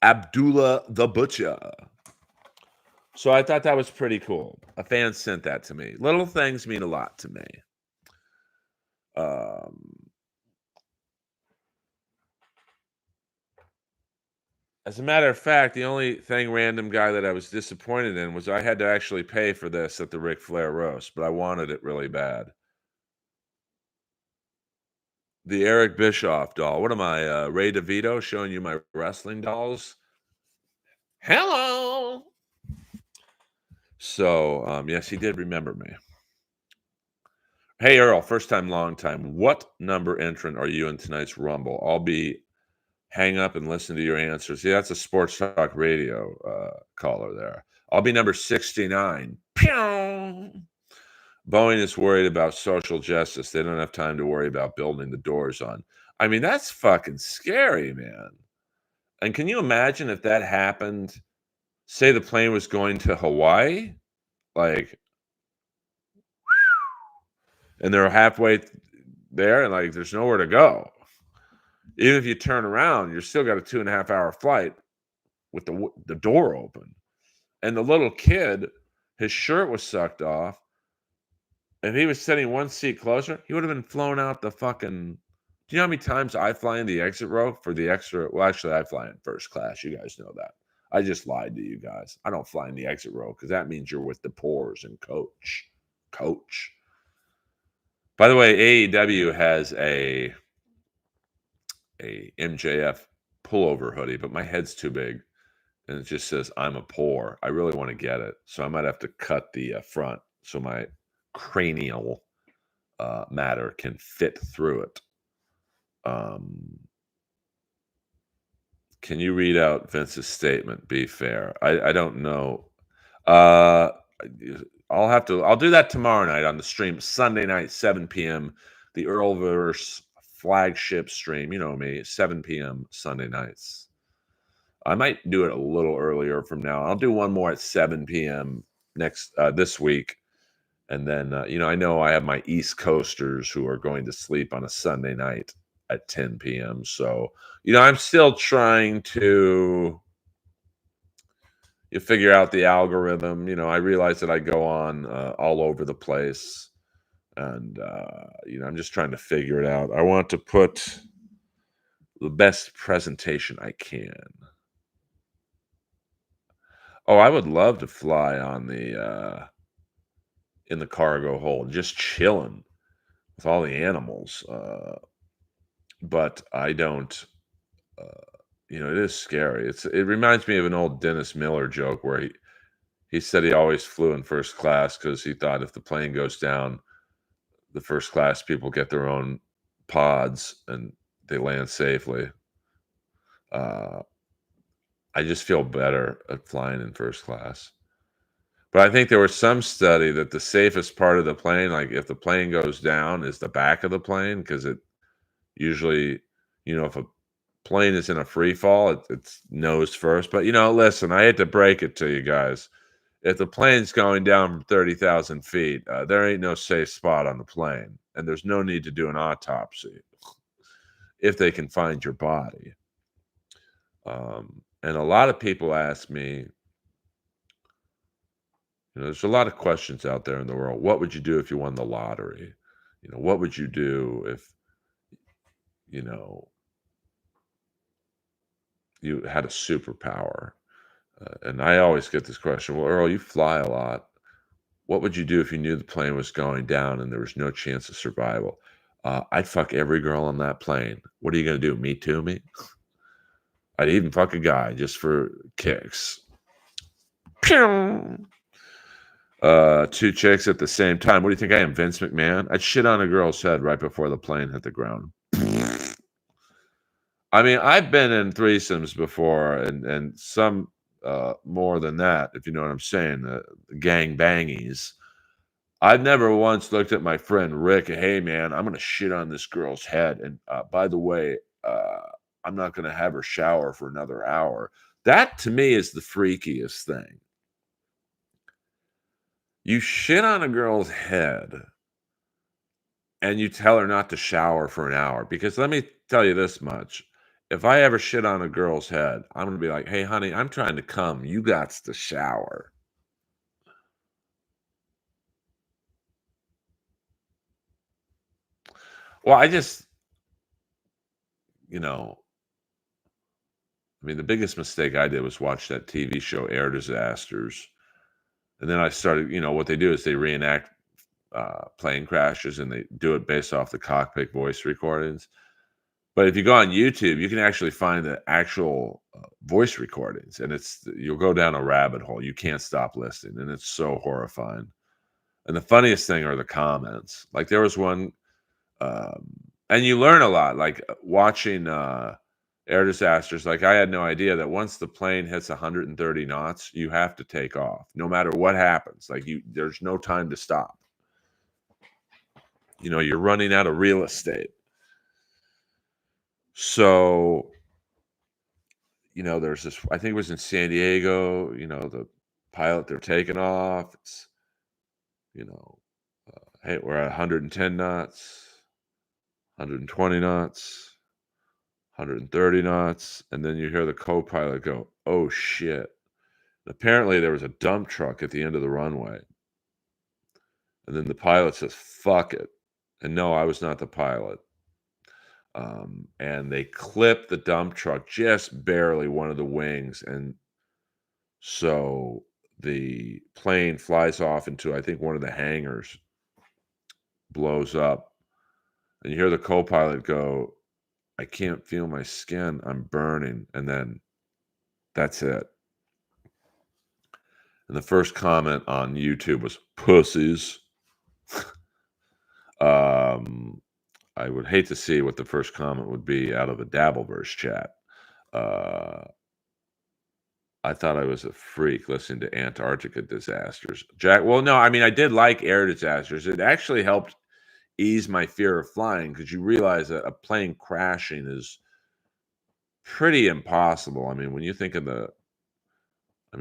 [SPEAKER 1] Abdullah the Butcher. So I thought that was pretty cool. A fan sent that to me. Little things mean a lot to me. As a matter of fact, the only thing random guy that I was disappointed in was I had to actually pay for this at the Ric Flair roast, but I wanted it really bad. The Eric Bischoff doll. What am I, Ray DeVito, showing you my wrestling dolls? Hello. So, yes, he did remember me. Hey, Earl, first time, long time. What number entrant are you in tonight's Rumble? I'll be hang up and listen to your answers. Yeah, that's a sports talk radio caller there. I'll be number 69. Pew! Boeing is worried about social justice. They don't have time to worry about building the doors on. I mean, that's fucking scary, man. And can you imagine if that happened? Say the plane was going to Hawaii, like, and they're halfway there, and like, there's nowhere to go. Even if you turn around, you're still got a 2.5-hour flight with the door open. And the little kid, his shirt was sucked off. If he was sitting one seat closer, he would have been flown out the fucking. Do you know how many times I fly in the exit row for the extra? Well, actually, I fly in first class. You guys know that. I just lied to you guys. I don't fly in the exit row because that means you're with the poors and coach. Coach. By the way, AEW has a MJF pullover hoodie, but my head's too big. And it just says, "I'm a poor." I really want to get it. So I might have to cut the front so my cranial matter can fit through it. Can you read out Vince's statement? Be fair. I don't know. I'll do that tomorrow night on the stream. Sunday night, 7 p.m. The Earlverse flagship stream. You know me, 7 p.m. Sunday nights. I might do it a little earlier from now. I'll do one more at 7 p.m. this week. And then, I know I have my East Coasters who are going to sleep on a Sunday night at 10 p.m. So, I'm still trying to, you figure out the algorithm. I realize that I go on all over the place, and I'm just trying to figure it out. I want to put the best presentation I can. Oh, I would love to fly on the in the cargo hold, just chilling with all the animals. But I don't. Uh, it is scary. It reminds me of an old Dennis Miller joke where he said he always flew in first class because he thought if the plane goes down, the first class people get their own pods and they land safely. Uh, I just feel better at flying in first class. But I think there was some study that the safest part of the plane, like if the plane goes down, is the back of the plane because it usually, if a plane is in a free fall, it's nose first. But listen, I hate to break it to you guys. If the plane's going down from 30,000 feet, there ain't no safe spot on the plane, and there's no need to do an autopsy if they can find your body. And a lot of people ask me, there's a lot of questions out there in the world. What would you do if you won the lottery? What would you do if, you know, you had a superpower? And I always get this question, well, Earl, you fly a lot. What would you do if you knew the plane was going down and there was no chance of survival? I'd fuck every girl on that plane. What are you going to do? Me too, me? I'd even fuck a guy just for kicks. Pew! Two chicks at the same time. What do you think I am, Vince McMahon? I'd shit on a girl's head right before the plane hit the ground. I mean, I've been in threesomes before, and some more than that, if you know what I'm saying, gang bangies. I've never once looked at my friend Rick. Hey, man, I'm gonna shit on this girl's head, and by the way, I'm not gonna have her shower for another hour. That to me is the freakiest thing. You shit on a girl's head and you tell her not to shower for an hour. Because let me tell you this much. If I ever shit on a girl's head, I'm going to be like, hey, honey, I'm trying to come. You got to shower. Well, you know, the biggest mistake I did was watch that TV show, Air Disasters. And then I started, what they do is they reenact plane crashes and they do it based off the cockpit voice recordings. But if you go on YouTube, you can actually find the actual voice recordings, and you'll go down a rabbit hole. You can't stop listening, and it's so horrifying. And the funniest thing are the comments. Like there was one, um, and you learn a lot. Like watching air disasters. Like I had no idea that once the plane hits 130 knots, you have to take off, no matter what happens. Like there's no time to stop. You're running out of real estate. So, there's this, I think it was in San Diego, the pilot, they're taking off. It's, hey, we're at 110 knots, 120 knots, 130 knots. And then you hear the co-pilot go, oh shit. And apparently there was a dump truck at the end of the runway. And then the pilot says, fuck it. And no, I was not the pilot. And they clipped the dump truck just barely, one of the wings, and so the plane flies off into, I think, one of the hangars, blows up, and you hear the co-pilot go, I can't feel my skin, I'm burning, and then that's it. And the first comment on YouTube was pussies. I would hate to see what the first comment would be out of a Dabbleverse chat. I thought I was a freak listening to Antarctica disasters. Jack, well, no, I did like air disasters. It actually helped ease my fear of flying because you realize that a plane crashing is pretty impossible. When you think of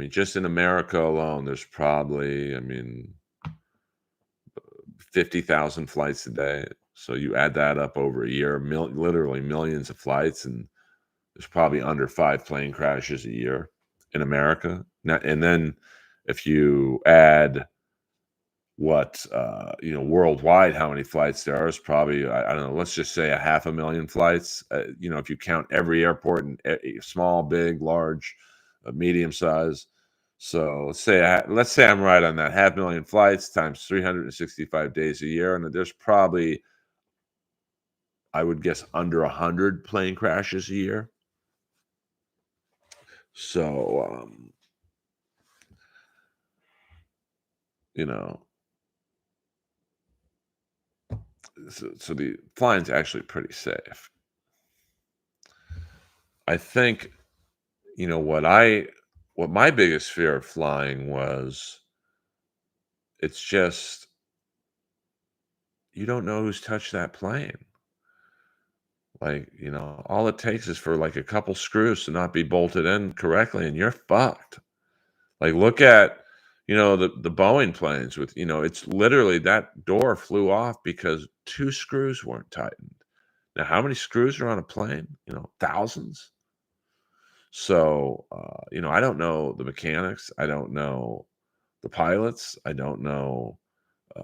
[SPEAKER 1] just in America alone, there's probably, 50,000 flights a day. So you add that up over a year, literally millions of flights, and there's probably under 5 plane crashes a year. in America. Now, and then if you add what worldwide, how many flights there are, is probably I don't know. Let's just say 500,000 flights. If you count every airport and small, big, large, medium size. So let's say I'm right on that. 500,000 flights times 365 days a year, and there's probably, I would guess, under 100 plane crashes a year. So you know, so the flying's actually pretty safe. I think, what my biggest fear of flying was, it's just you don't know who's touched that plane. Like, all it takes is for like a couple screws to not be bolted in correctly and you're fucked. Like look at, the Boeing planes with, it's literally that door flew off because two screws weren't tightened. Now, how many screws are on a plane? Thousands. So, I don't know the mechanics. I don't know the pilots. I don't know uh,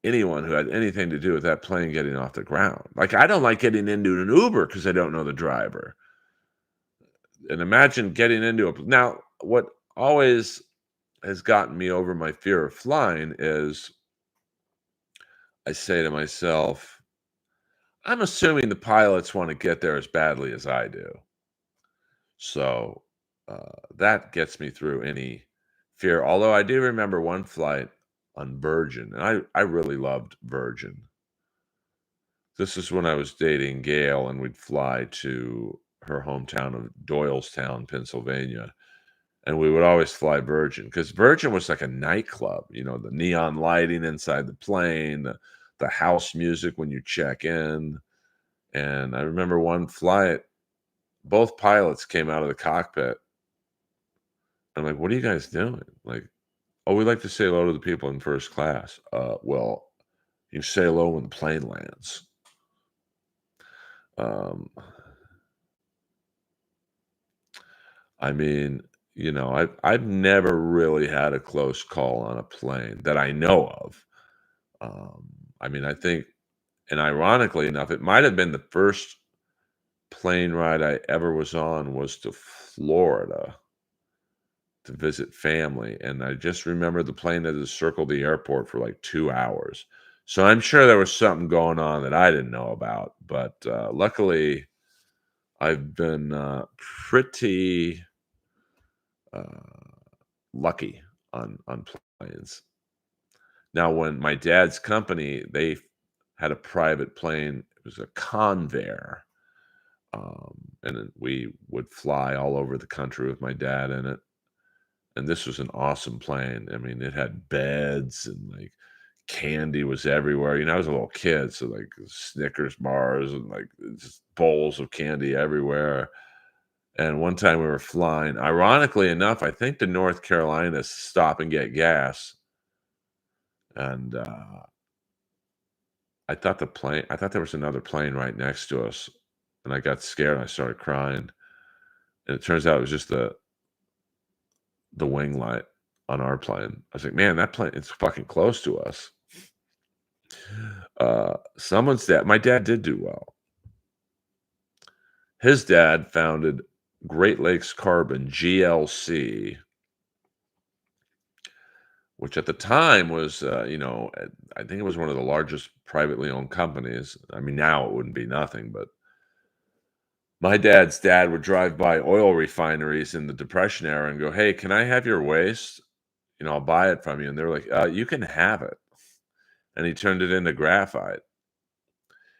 [SPEAKER 1] anyone who had anything to do with that plane getting off the ground. Like, I don't like getting into an Uber because I don't know the driver. And imagine getting into a. Now, what always has gotten me over my fear of flying is I say to myself, I'm assuming the pilots want to get there as badly as I do. So that gets me through any fear. Although I do remember one flight on Virgin, and I really loved Virgin. This is when I was dating Gail, and we'd fly to her hometown of Doylestown, Pennsylvania. And we would always fly Virgin because Virgin was like a nightclub, the neon lighting inside the plane, the house music when you check in. And I remember one flight, both pilots came out of the cockpit. I'm like, what are you guys doing? Like, oh, we like to say hello to the people in first class. Well, you say hello when the plane lands. Um, I mean, I've never really had a close call on a plane that I know of. Um, I mean, I think, and ironically enough, it might have been the first plane ride I ever was on was to Florida to visit family, and I just remember the plane had to circle the airport for like 2 hours. So I'm sure there was something going on that I didn't know about, but luckily I've been pretty uh, lucky on planes. Now, when my dad's company, they had a private plane. It was a Convair, and then we would fly all over the country with my dad in it. And this was an awesome plane. I mean, it had beds and like candy was everywhere. I was a little kid, so like Snickers bars and like just bowls of candy everywhere. And one time we were flying, ironically enough, I think to North Carolina to stop and get gas. And I thought there was another plane right next to us. And I got scared and I started crying. And it turns out it was just the wing light on our plane. I was like, man, that plane, it's fucking close to us. Someone's dad, my dad did do well. His dad founded Great Lakes Carbon, GLC, which at the time was, I think it was one of the largest privately owned companies. I mean, now it wouldn't be nothing, but my dad's dad would drive by oil refineries in the Depression era and go, hey, can I have your waste? I'll buy it from you. And they were like, you can have it. And he turned it into graphite.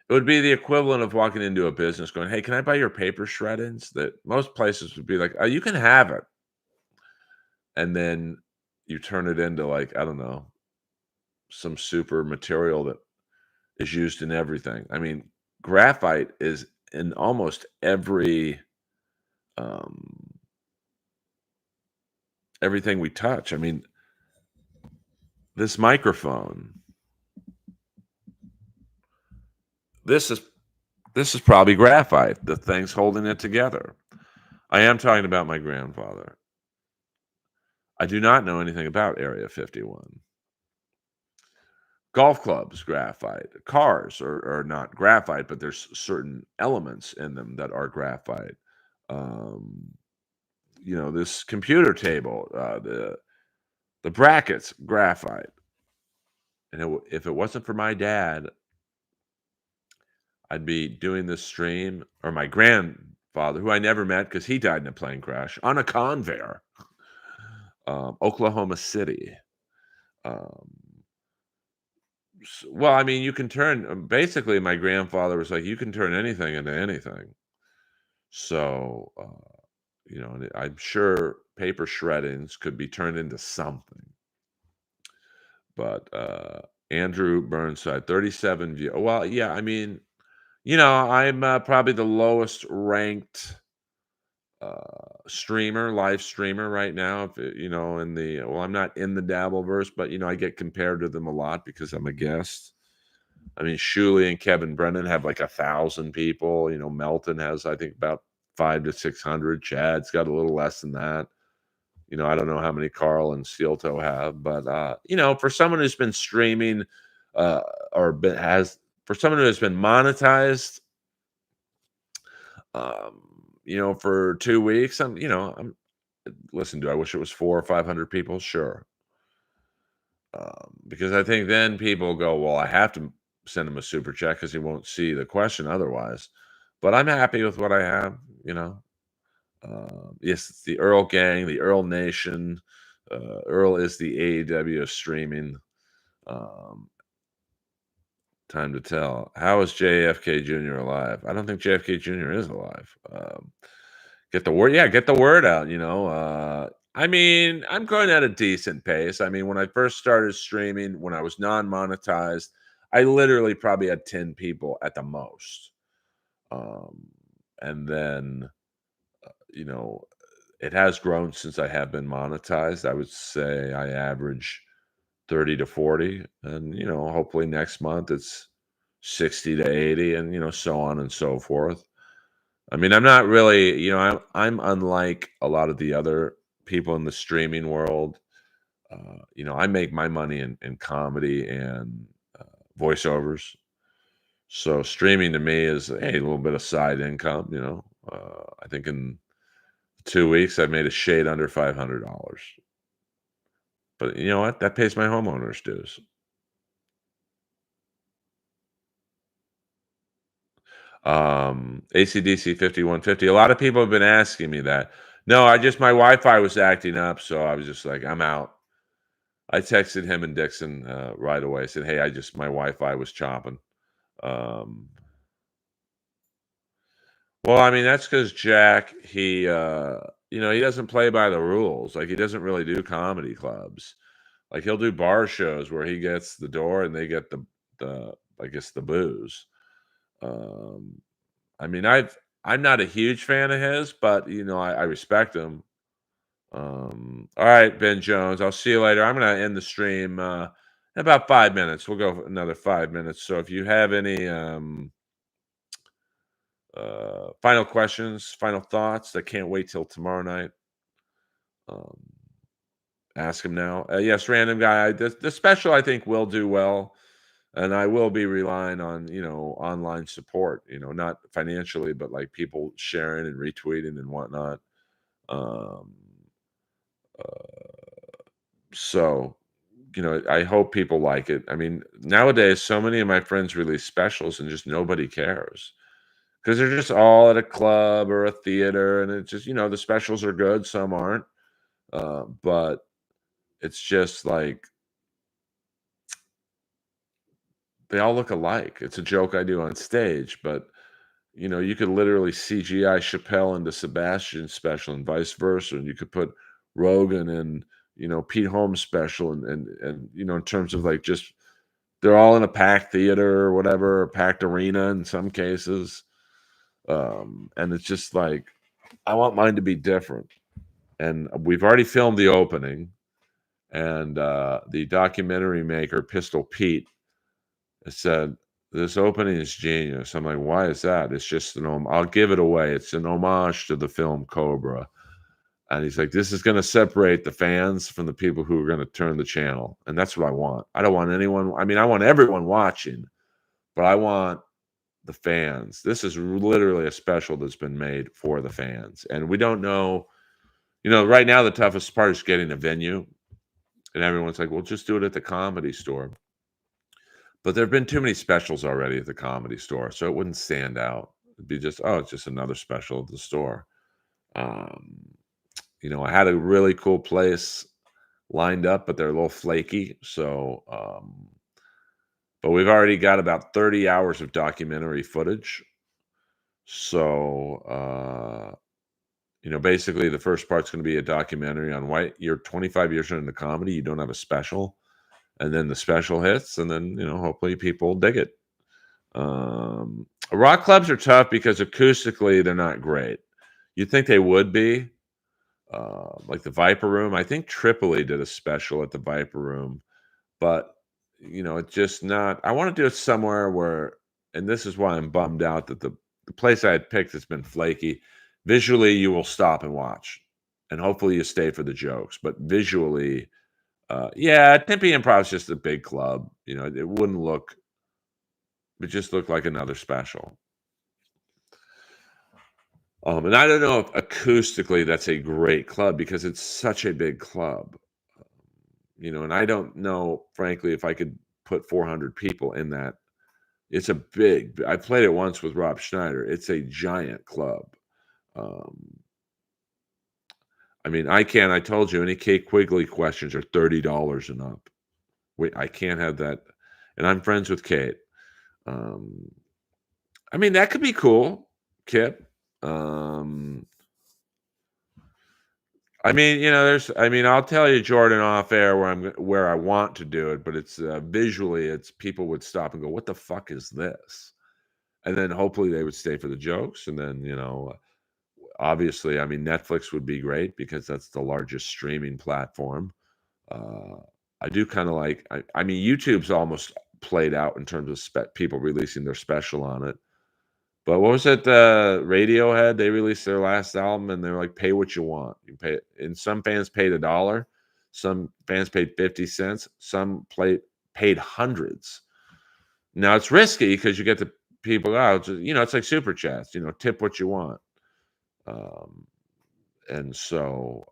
[SPEAKER 1] It would be the equivalent of walking into a business going, hey, can I buy your paper shred-ins? That most places would be like, oh, you can have it. And then you turn it into like, I don't know, some super material that is used in everything. I mean, graphite is in almost um, everything we touch. I mean, this microphone, this is probably graphite. The thing's holding it together. I am talking about my grandfather. I do not know anything about Area 51. Golf clubs, graphite. Cars are not graphite, but there's certain elements in them that are graphite. Um, this computer table, the brackets, graphite. And if it wasn't for my dad, I'd be doing this stream, or my grandfather, who I never met because he died in a plane crash on a Convair, Oklahoma City. Um, well, I mean, you can turn basically, my grandfather was like, you can turn anything into anything. So, and I'm sure paper shreddings could be turned into something. But Andrew Burnside, 37 view. Well, yeah, I mean, I'm probably the lowest ranked live streamer right now. If I'm not in the Dabbleverse, but I get compared to them a lot because I'm a guest. I mean, Shuley and Kevin Brennan have like 1,000 people. Melton has, I think, about 500 to 600. Chad's got a little less than that. I don't know how many Carl and Steel Toe have, but for someone who's been streaming, uh, for someone who has been monetized, for 2 weeks, listen. Do I wish it was 400 or 500 people? Sure, because I think then people go, well, I have to send him a super chat because he won't see the question otherwise. But I'm happy with what I have. Yes, it's the Earl gang, the Earl Nation. Earl is the AEW of streaming. Um, Time to tell. How is JFK Jr. alive? I don't think JFK Jr. is alive. Get the word, yeah, get the word out. I mean, I'm going at a decent pace. I mean, when I first started streaming, when I was non-monetized, I literally probably had 10 people at the most. Um, and then, you know, it has grown since I have been monetized. I would say I average 30 to 40. And, hopefully next month it's 60 to 80, and, so on and so forth. I mean, I'm not really, I'm unlike a lot of the other people in the streaming world. I make my money in comedy and voiceovers. So streaming to me is, hey, a little bit of side income. I think in 2 weeks I made a shade under $500, but you know what? That pays my homeowners dues. ACDC 5150. A lot of people have been asking me that. No, my Wi-Fi was acting up, so I was just like, I'm out. I texted him and Dixon right away. I said, "Hey, my Wi-Fi was chopping." Um, well, I mean, that's because Jack, he doesn't play by the rules. Like, he doesn't really do comedy clubs. Like, he'll do bar shows where he gets the door and they get the I guess the booze. Um, I mean, I'm not a huge fan of his, but I respect him. All right, Ben Jones. I'll see you later. I'm gonna end the stream in about 5 minutes. We'll go for another 5 minutes. So if you have any final questions, final thoughts, I can't wait till tomorrow night. Um, Ask him now. Yes, random guy. The special I think will do well, and I will be relying on online support. Not financially, but like people sharing and retweeting and whatnot. Um, so I hope people like it. I mean, nowadays, so many of my friends release specials and just nobody cares because they're just all at a club or a theater, and it's just the specials are good, some aren't, but it's just like they all look alike. It's a joke I do on stage, but you could literally CGI Chappelle into Sebastian's special and vice versa, and you could put Rogan and Pete Holmes special, and in terms of like just they're all in a packed theater or whatever, a packed arena in some cases, and it's just like I want mine to be different. And we've already filmed the opening, and the documentary maker Pistol Pete said this opening is genius. I'm like, why is that? It's just I'll give it away. It's an homage to the film Cobra. And he's like, this is going to separate the fans from the people who are going to turn the channel. And that's what I want. I don't want anyone. I mean, I want everyone watching, but I want the fans. This is literally a special that's been made for the fans. And we don't know, right now the toughest part is getting a venue. And everyone's like, well, just do it at the Comedy Store. But there have been too many specials already at the Comedy Store, so it wouldn't stand out. It'd be just, oh, it's just another special at the store. Um, I had a really cool place lined up, but they're a little flaky. So, but we've already got about 30 hours of documentary footage. So, basically the first part's going to be a documentary on why you're 25 years into comedy, you don't have a special, and then the special hits, and then, hopefully people dig it. Rock clubs are tough because acoustically they're not great. You'd think they would be, like the Viper Room. I think Tripoli did a special at the Viper Room, but it's just not. I want to do it somewhere where, and this is why I'm bummed out that the place I had picked has been flaky. Visually, you will stop and watch, and hopefully you stay for the jokes. But visually, yeah, Tempe Improv is just a big club. It wouldn't look. It just looked like another special. And I don't know if acoustically that's a great club because it's such a big club. And I don't know, frankly, if I could put 400 people in that. It's a I played it once with Rob Schneider. It's a giant club. Um, I mean, I told you, any Kate Quigley questions are $30 and up. Wait, I can't have that. And I'm friends with Kate. Um, I mean, that could be cool, Kip. I'll tell you, Jordan, off air where I want to do it, but it's visually, it's people would stop and go, "What the fuck is this?" And then hopefully they would stay for the jokes, and then obviously, I mean, Netflix would be great because that's the largest streaming platform. Uh, I do kind of like, I mean, YouTube's almost played out in terms of people releasing their special on it. But what was it? Radiohead, they released their last album, and they're like, "Pay what you want." You pay, and some fans paid $1, some fans paid 50 cents, some paid hundreds. Now it's risky because you get the people out. It's like super chats. Tip what you want. Um, and so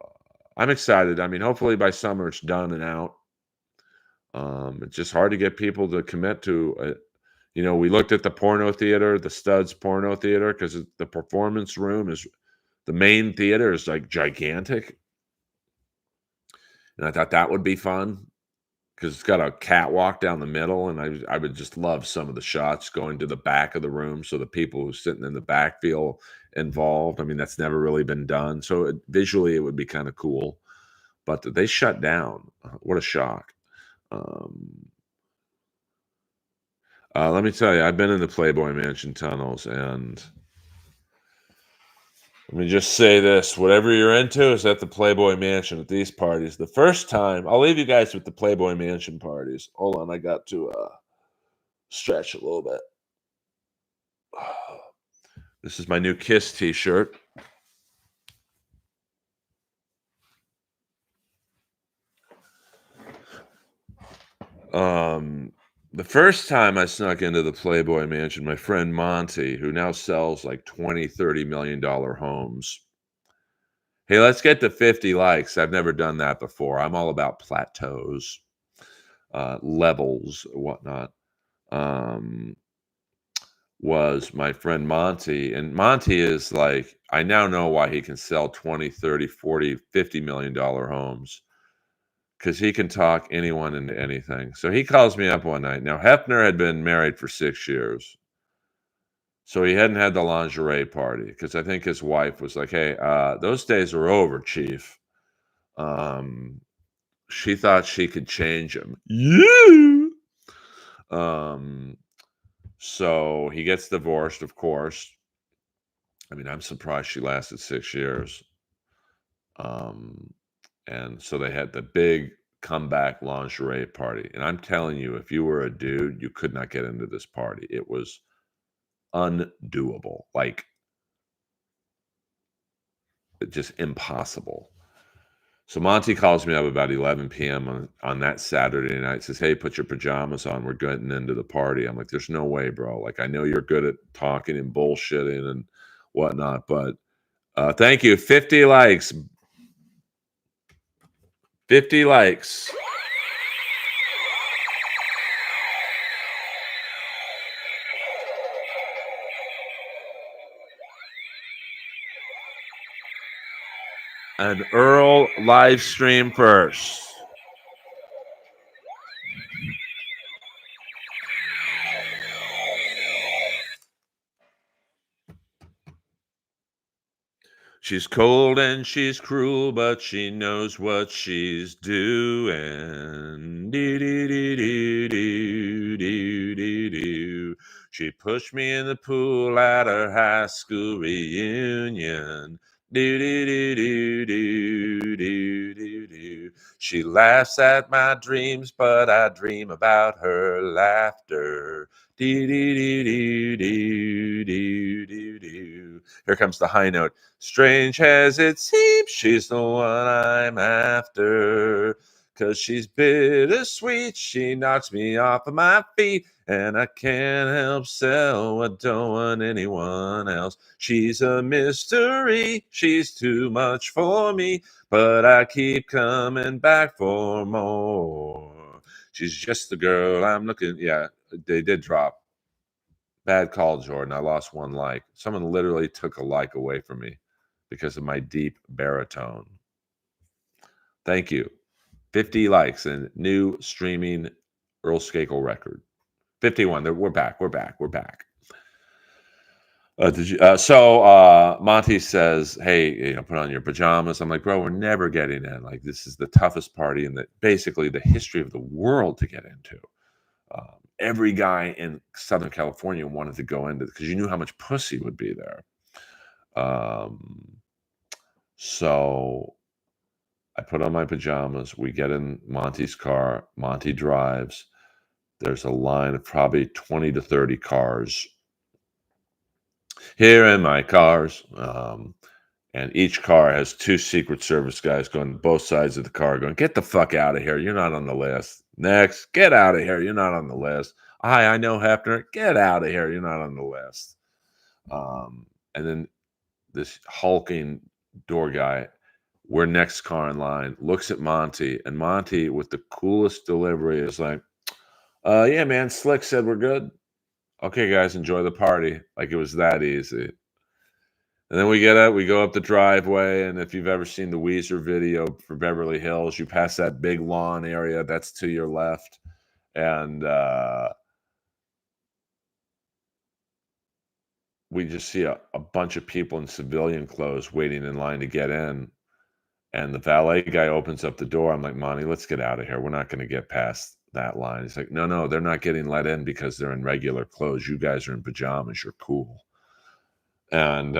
[SPEAKER 1] I'm excited. I mean, hopefully by summer it's done and out. It's just hard to get people to commit to it. We looked at the porno theater, the Studs Porno Theater, because the performance room is the main theater is like gigantic. And I thought that would be fun because it's got a catwalk down the middle. And I would just love some of the shots going to the back of the room so the people who are sitting in the back feel involved. I mean, that's never really been done. So visually, it would be kind of cool. But they shut down. What a shock. Let me tell you, I've been in the Playboy Mansion tunnels, and let me just say this: whatever you're into is at the Playboy Mansion at these parties. The first time, I'll leave you guys with the Playboy Mansion parties. Hold on, I got to stretch a little bit. This is my new Kiss T-shirt. The first time I snuck into the Playboy Mansion, my friend Monty, who now sells like $20-30 million homes. Hey, let's get to 50 likes. I've never done that before. I'm all about plateaus, levels, whatnot. Was my friend Monty. And Monty is like, I now know why he can sell 20, 30, 40, $50 million homes. Because he can talk anyone into anything. So he calls me up one night. Now, Hefner had been married for 6 years. So he hadn't had the lingerie party because I think his wife was like, hey, those days are over, Chief. She thought she could change him. Yeah. So he gets divorced, of course. I mean, I'm surprised she lasted 6 years. And so they had the big comeback lingerie party. And I'm telling you, if you were a dude, you could not get into this party. It was undoable, like just impossible. So Monty calls me up about 11 p.m. on that Saturday night, says, "Hey, put your pajamas on. We're getting into the party." I'm like, "There's no way, bro. Like, I know you're good at talking and bullshitting and whatnot, but thank you. 50 likes. 50 likes." An Earl live stream first. She's cold and she's cruel, but she knows what she's doing. Do, do, do, do, do, do, do, do. She pushed me in the pool at her high school reunion. Do, do, do, do, do, do, do, do. She laughs at my dreams, but I dream about her laughter. Do, do, do, do, do, do, do, do. Here comes the high note. Strange as it seems, she's the one I'm after. 'Cause she's bittersweet, she knocks me off of my feet, and I can't help self, I don't want anyone else. She's a mystery, she's too much for me, but I keep coming back for more. She's just the girl I'm looking. Yeah, they did drop. Bad call, Jordan. I lost one like. Someone literally took a like away from me because of my deep baritone. Thank you. 50 likes and new streaming Earl Skakel record. 51. We're back. We're back. We're back. Monty says, "Hey, put on your pajamas." I'm like, "Bro, we're never getting in. Like, this is the toughest party in basically the history of the world to get into." Every guy in Southern California wanted to go into it because you knew how much pussy would be there. So I put on my pajamas. We get in Monty's car. Monty drives. There's a line of probably 20 to 30 cars here in my cars. And each car has two Secret Service guys going both sides of the car going, "Get the fuck out of here. You're not on the list. Next, get out of here. You're not on the list. Hi, I know Hefner. Get out of here. You're not on the list." And then this hulking door guy, we're next car in line, looks at Monty, and Monty, with the coolest delivery, is like, "Yeah, man, Slick said we're good. Okay, guys, enjoy the party." Like it was that easy. And then we get up, we go up the driveway, and if you've ever seen the Weezer video for Beverly Hills, you pass that big lawn area, that's to your left. And we just see a bunch of people in civilian clothes waiting in line to get in. And the valet guy opens up the door. I'm like, "Monty, let's get out of here. We're not going to get past that line." He's like, No, they're not getting let in because they're in regular clothes. You guys are in pajamas. You're cool." And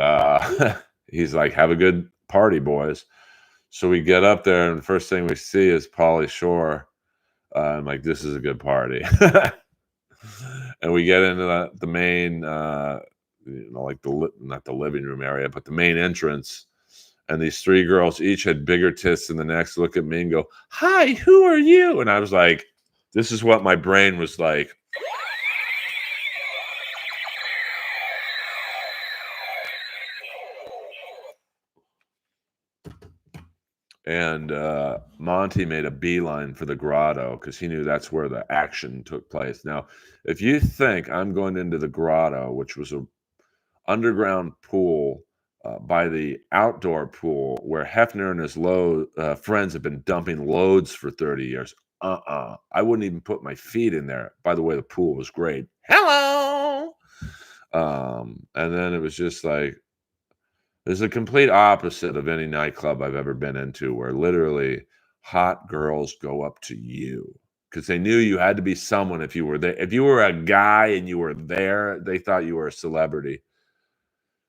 [SPEAKER 1] he's like, "Have a good party, boys." So we get up there, and the first thing we see is Pauly Shore. I'm like, "This is a good party." And we get into the main, like not the living room area, but the main entrance. And these three girls each had bigger tits than the next. Look at me and go, "Hi, who are you?" And I was like, this is what my brain was like. And Monty made a beeline for the grotto because he knew that's where the action took place. Now, if you think I'm going into the grotto, which was a underground pool by the outdoor pool where Hefner and his friends have been dumping loads for 30 years. I wouldn't even put my feet in there. By the way, the pool was great. Hello. And then it was just like, there's a complete opposite of any nightclub I've ever been into where literally hot girls go up to you because they knew you had to be someone if you were there. If you were a guy and you were there, they thought you were a celebrity.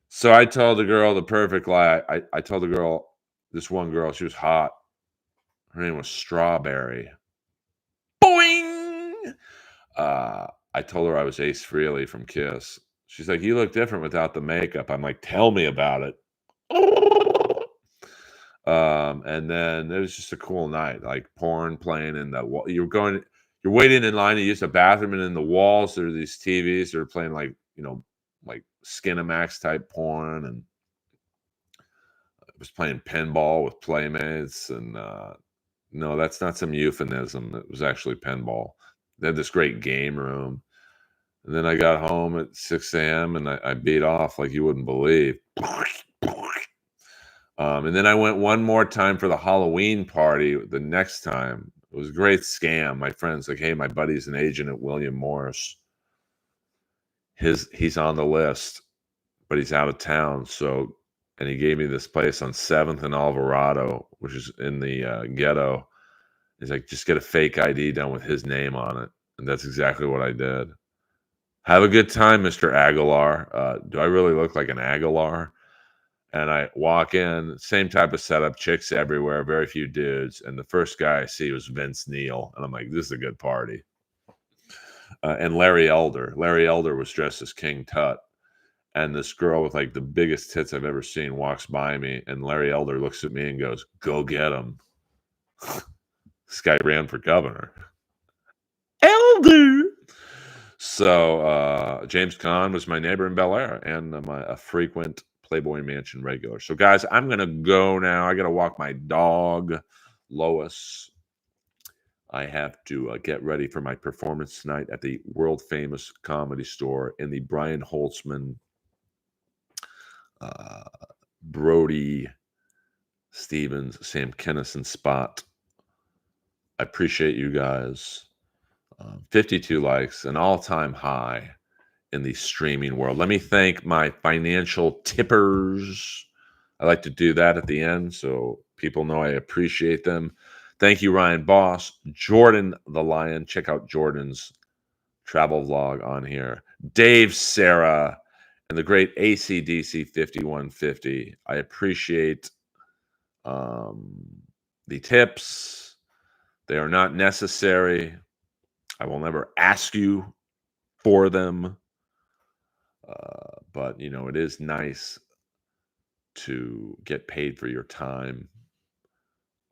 [SPEAKER 1] So I told the girl the perfect lie. I told the girl, this one girl, she was hot. Her name was Strawberry. Boing! I told her I was Ace Frehley from Kiss. She's like, "You look different without the makeup." I'm like, "Tell me about it." And then it was just a cool night, like porn playing in the wall. You're waiting in line to use the bathroom, and in the walls there are these TVs that are playing like like Skinamax type porn, and I was playing pinball with playmates, and no, that's not some euphemism. It was actually pinball. They had this great game room. And then I got home at 6 a.m. and I beat off like you wouldn't believe. And then I went one more time for the Halloween party the next time. It was a great scam. My friend's like, "Hey, my buddy's an agent at William Morris. He's on the list, but he's out of town." So, and he gave me this place on 7th and Alvarado, which is in the ghetto. He's like, "Just get a fake ID done with his name on it." And that's exactly what I did. Have a good time, Mr. Aguilar. Do I really look like an Aguilar? And I walk in, same type of setup, chicks everywhere, very few dudes. And the first guy I see was Vince Neil. And I'm like, this is a good party. And Larry Elder. Larry Elder was dressed as King Tut. And this girl with like the biggest tits I've ever seen walks by me. And Larry Elder looks at me and goes, "Go get him." This guy ran for governor. Elder. So James Caan was my neighbor in Bel Air and a frequent Playboy Mansion regular. So guys, I'm gonna go now. I gotta walk my dog, Lois. I have to get ready for my performance tonight at the world famous Comedy Store in the Brian Holtzman, uh, Brody Stevens, Sam Kennison spot. I appreciate you guys. 52 likes, an all-time high in the streaming world. Let me thank my financial tippers. I like to do that at the end so people know I appreciate them. Thank you, Ryan Boss, Jordan the Lion. Check out Jordan's travel vlog on here. Dave Sarah and the great ACDC 5150. I appreciate the tips. They are not necessary. I will never ask you for them. But it is nice to get paid for your time.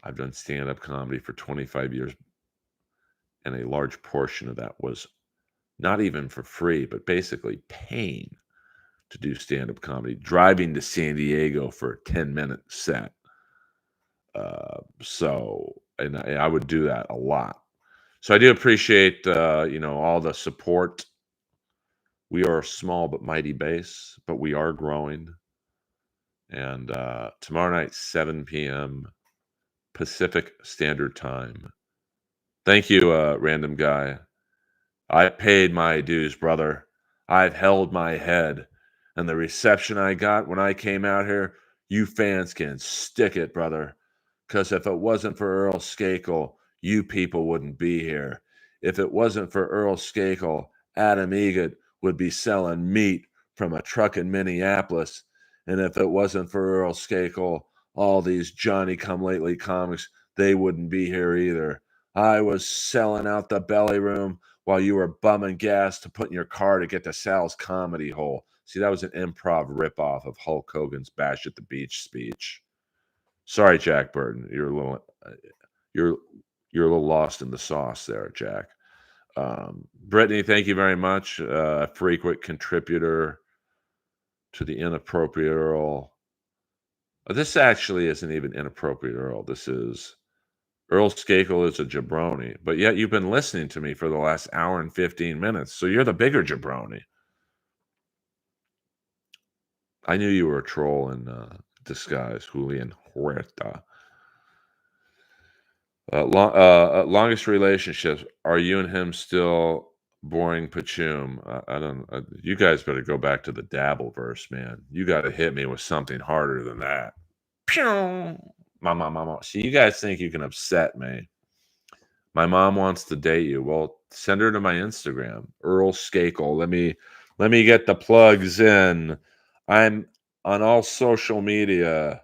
[SPEAKER 1] I've done stand-up comedy for 25 years, and a large portion of that was not even for free, but basically paying to do stand-up comedy, driving to San Diego for a 10-minute set. And I would do that a lot. So I do appreciate, all the support. We are a small but mighty base, but we are growing. And tomorrow night, 7 p.m. Pacific Standard Time. Thank you, random guy. I paid my dues, brother. I've held my head. And the reception I got when I came out here, you fans can stick it, brother. Because if it wasn't for Earl Skakel, you people wouldn't be here. If it wasn't for Earl Skakel, Adam Egget would be selling meat from a truck in Minneapolis. And if it wasn't for Earl Skakel, all these Johnny-come-lately comics, they wouldn't be here either. I was selling out the belly room while you were bumming gas to put in your car to get to Sal's Comedy Hole. See, that was an improv ripoff of Hulk Hogan's Bash at the Beach speech. Sorry, Jack Burton. You're a little lost in the sauce there, Jack. Brittany, thank you very much. A frequent contributor to the Inappropriate Earl. This actually isn't even Inappropriate Earl. This is Earl Skakel is a jabroni, but yet you've been listening to me for the last hour and 15 minutes, so you're the bigger jabroni. I knew you were a troll in disguise, Julian Huerta. Longest relationships. Are you and him still boring Pachum? I don't. You guys better go back to the Dabbleverse, man. You got to hit me with something harder than that. Pew! Mama. See, you guys think you can upset me. My mom wants to date you. Well, send her to my Instagram, Earl Skakel. Let me get the plugs in. I'm on all social media.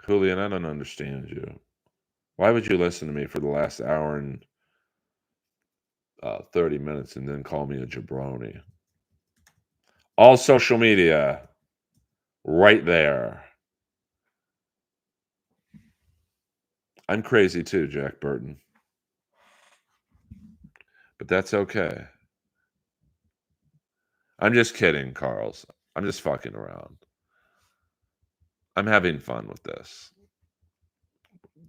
[SPEAKER 1] Julian, I don't understand you. Why would you listen to me for the last hour and 30 minutes and then call me a jabroni? All social media, right there. I'm crazy too, Jack Burton, but that's okay. I'm just kidding, Carls. I'm just fucking around. I'm having fun with this.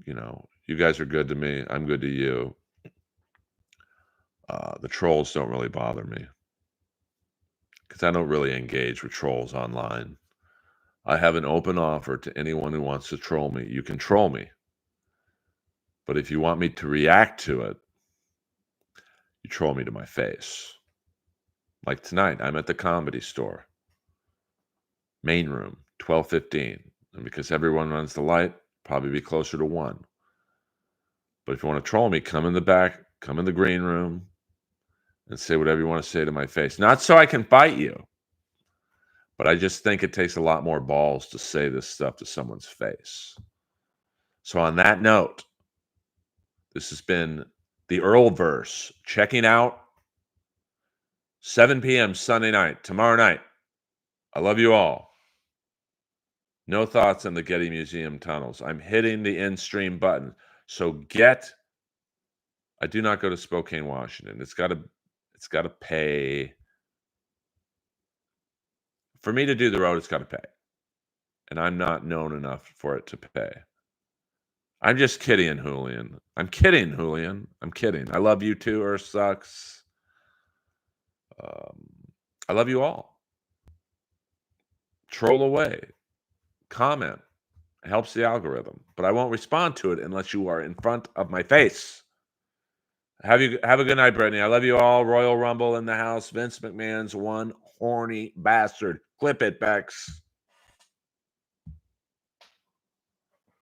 [SPEAKER 1] You guys are good to me. I'm good to you. The trolls don't really bother me because I don't really engage with trolls online. I have an open offer to anyone who wants to troll me. You can troll me. But if you want me to react to it, you troll me to my face. Like tonight, I'm at the Comedy Store. Main room, 12:15. And because everyone runs the light, probably be closer to 1. But if you want to troll me, come in the back, come in the green room, and say whatever you want to say to my face. Not so I can fight you, but I just think it takes a lot more balls to say this stuff to someone's face. So on that note, this has been the Earlverse. Checking out 7 p.m. Sunday night, tomorrow night. I love you all. No thoughts on the Getty Museum tunnels. I'm hitting the end stream button. So I do not go to Spokane, Washington. It's got to pay. For me to do the road, it's got to pay. And I'm not known enough for it to pay. I'm just kidding, Julian. I'm kidding, Julian. I'm kidding. I love you too, Earth sucks. I love you all. Troll away. Comment. It helps the algorithm. But I won't respond to it unless you are in front of my face. Have a good night, Brittany. I love you all. Royal Rumble in the house. Vince McMahon's one horny bastard. Clip it, Bex.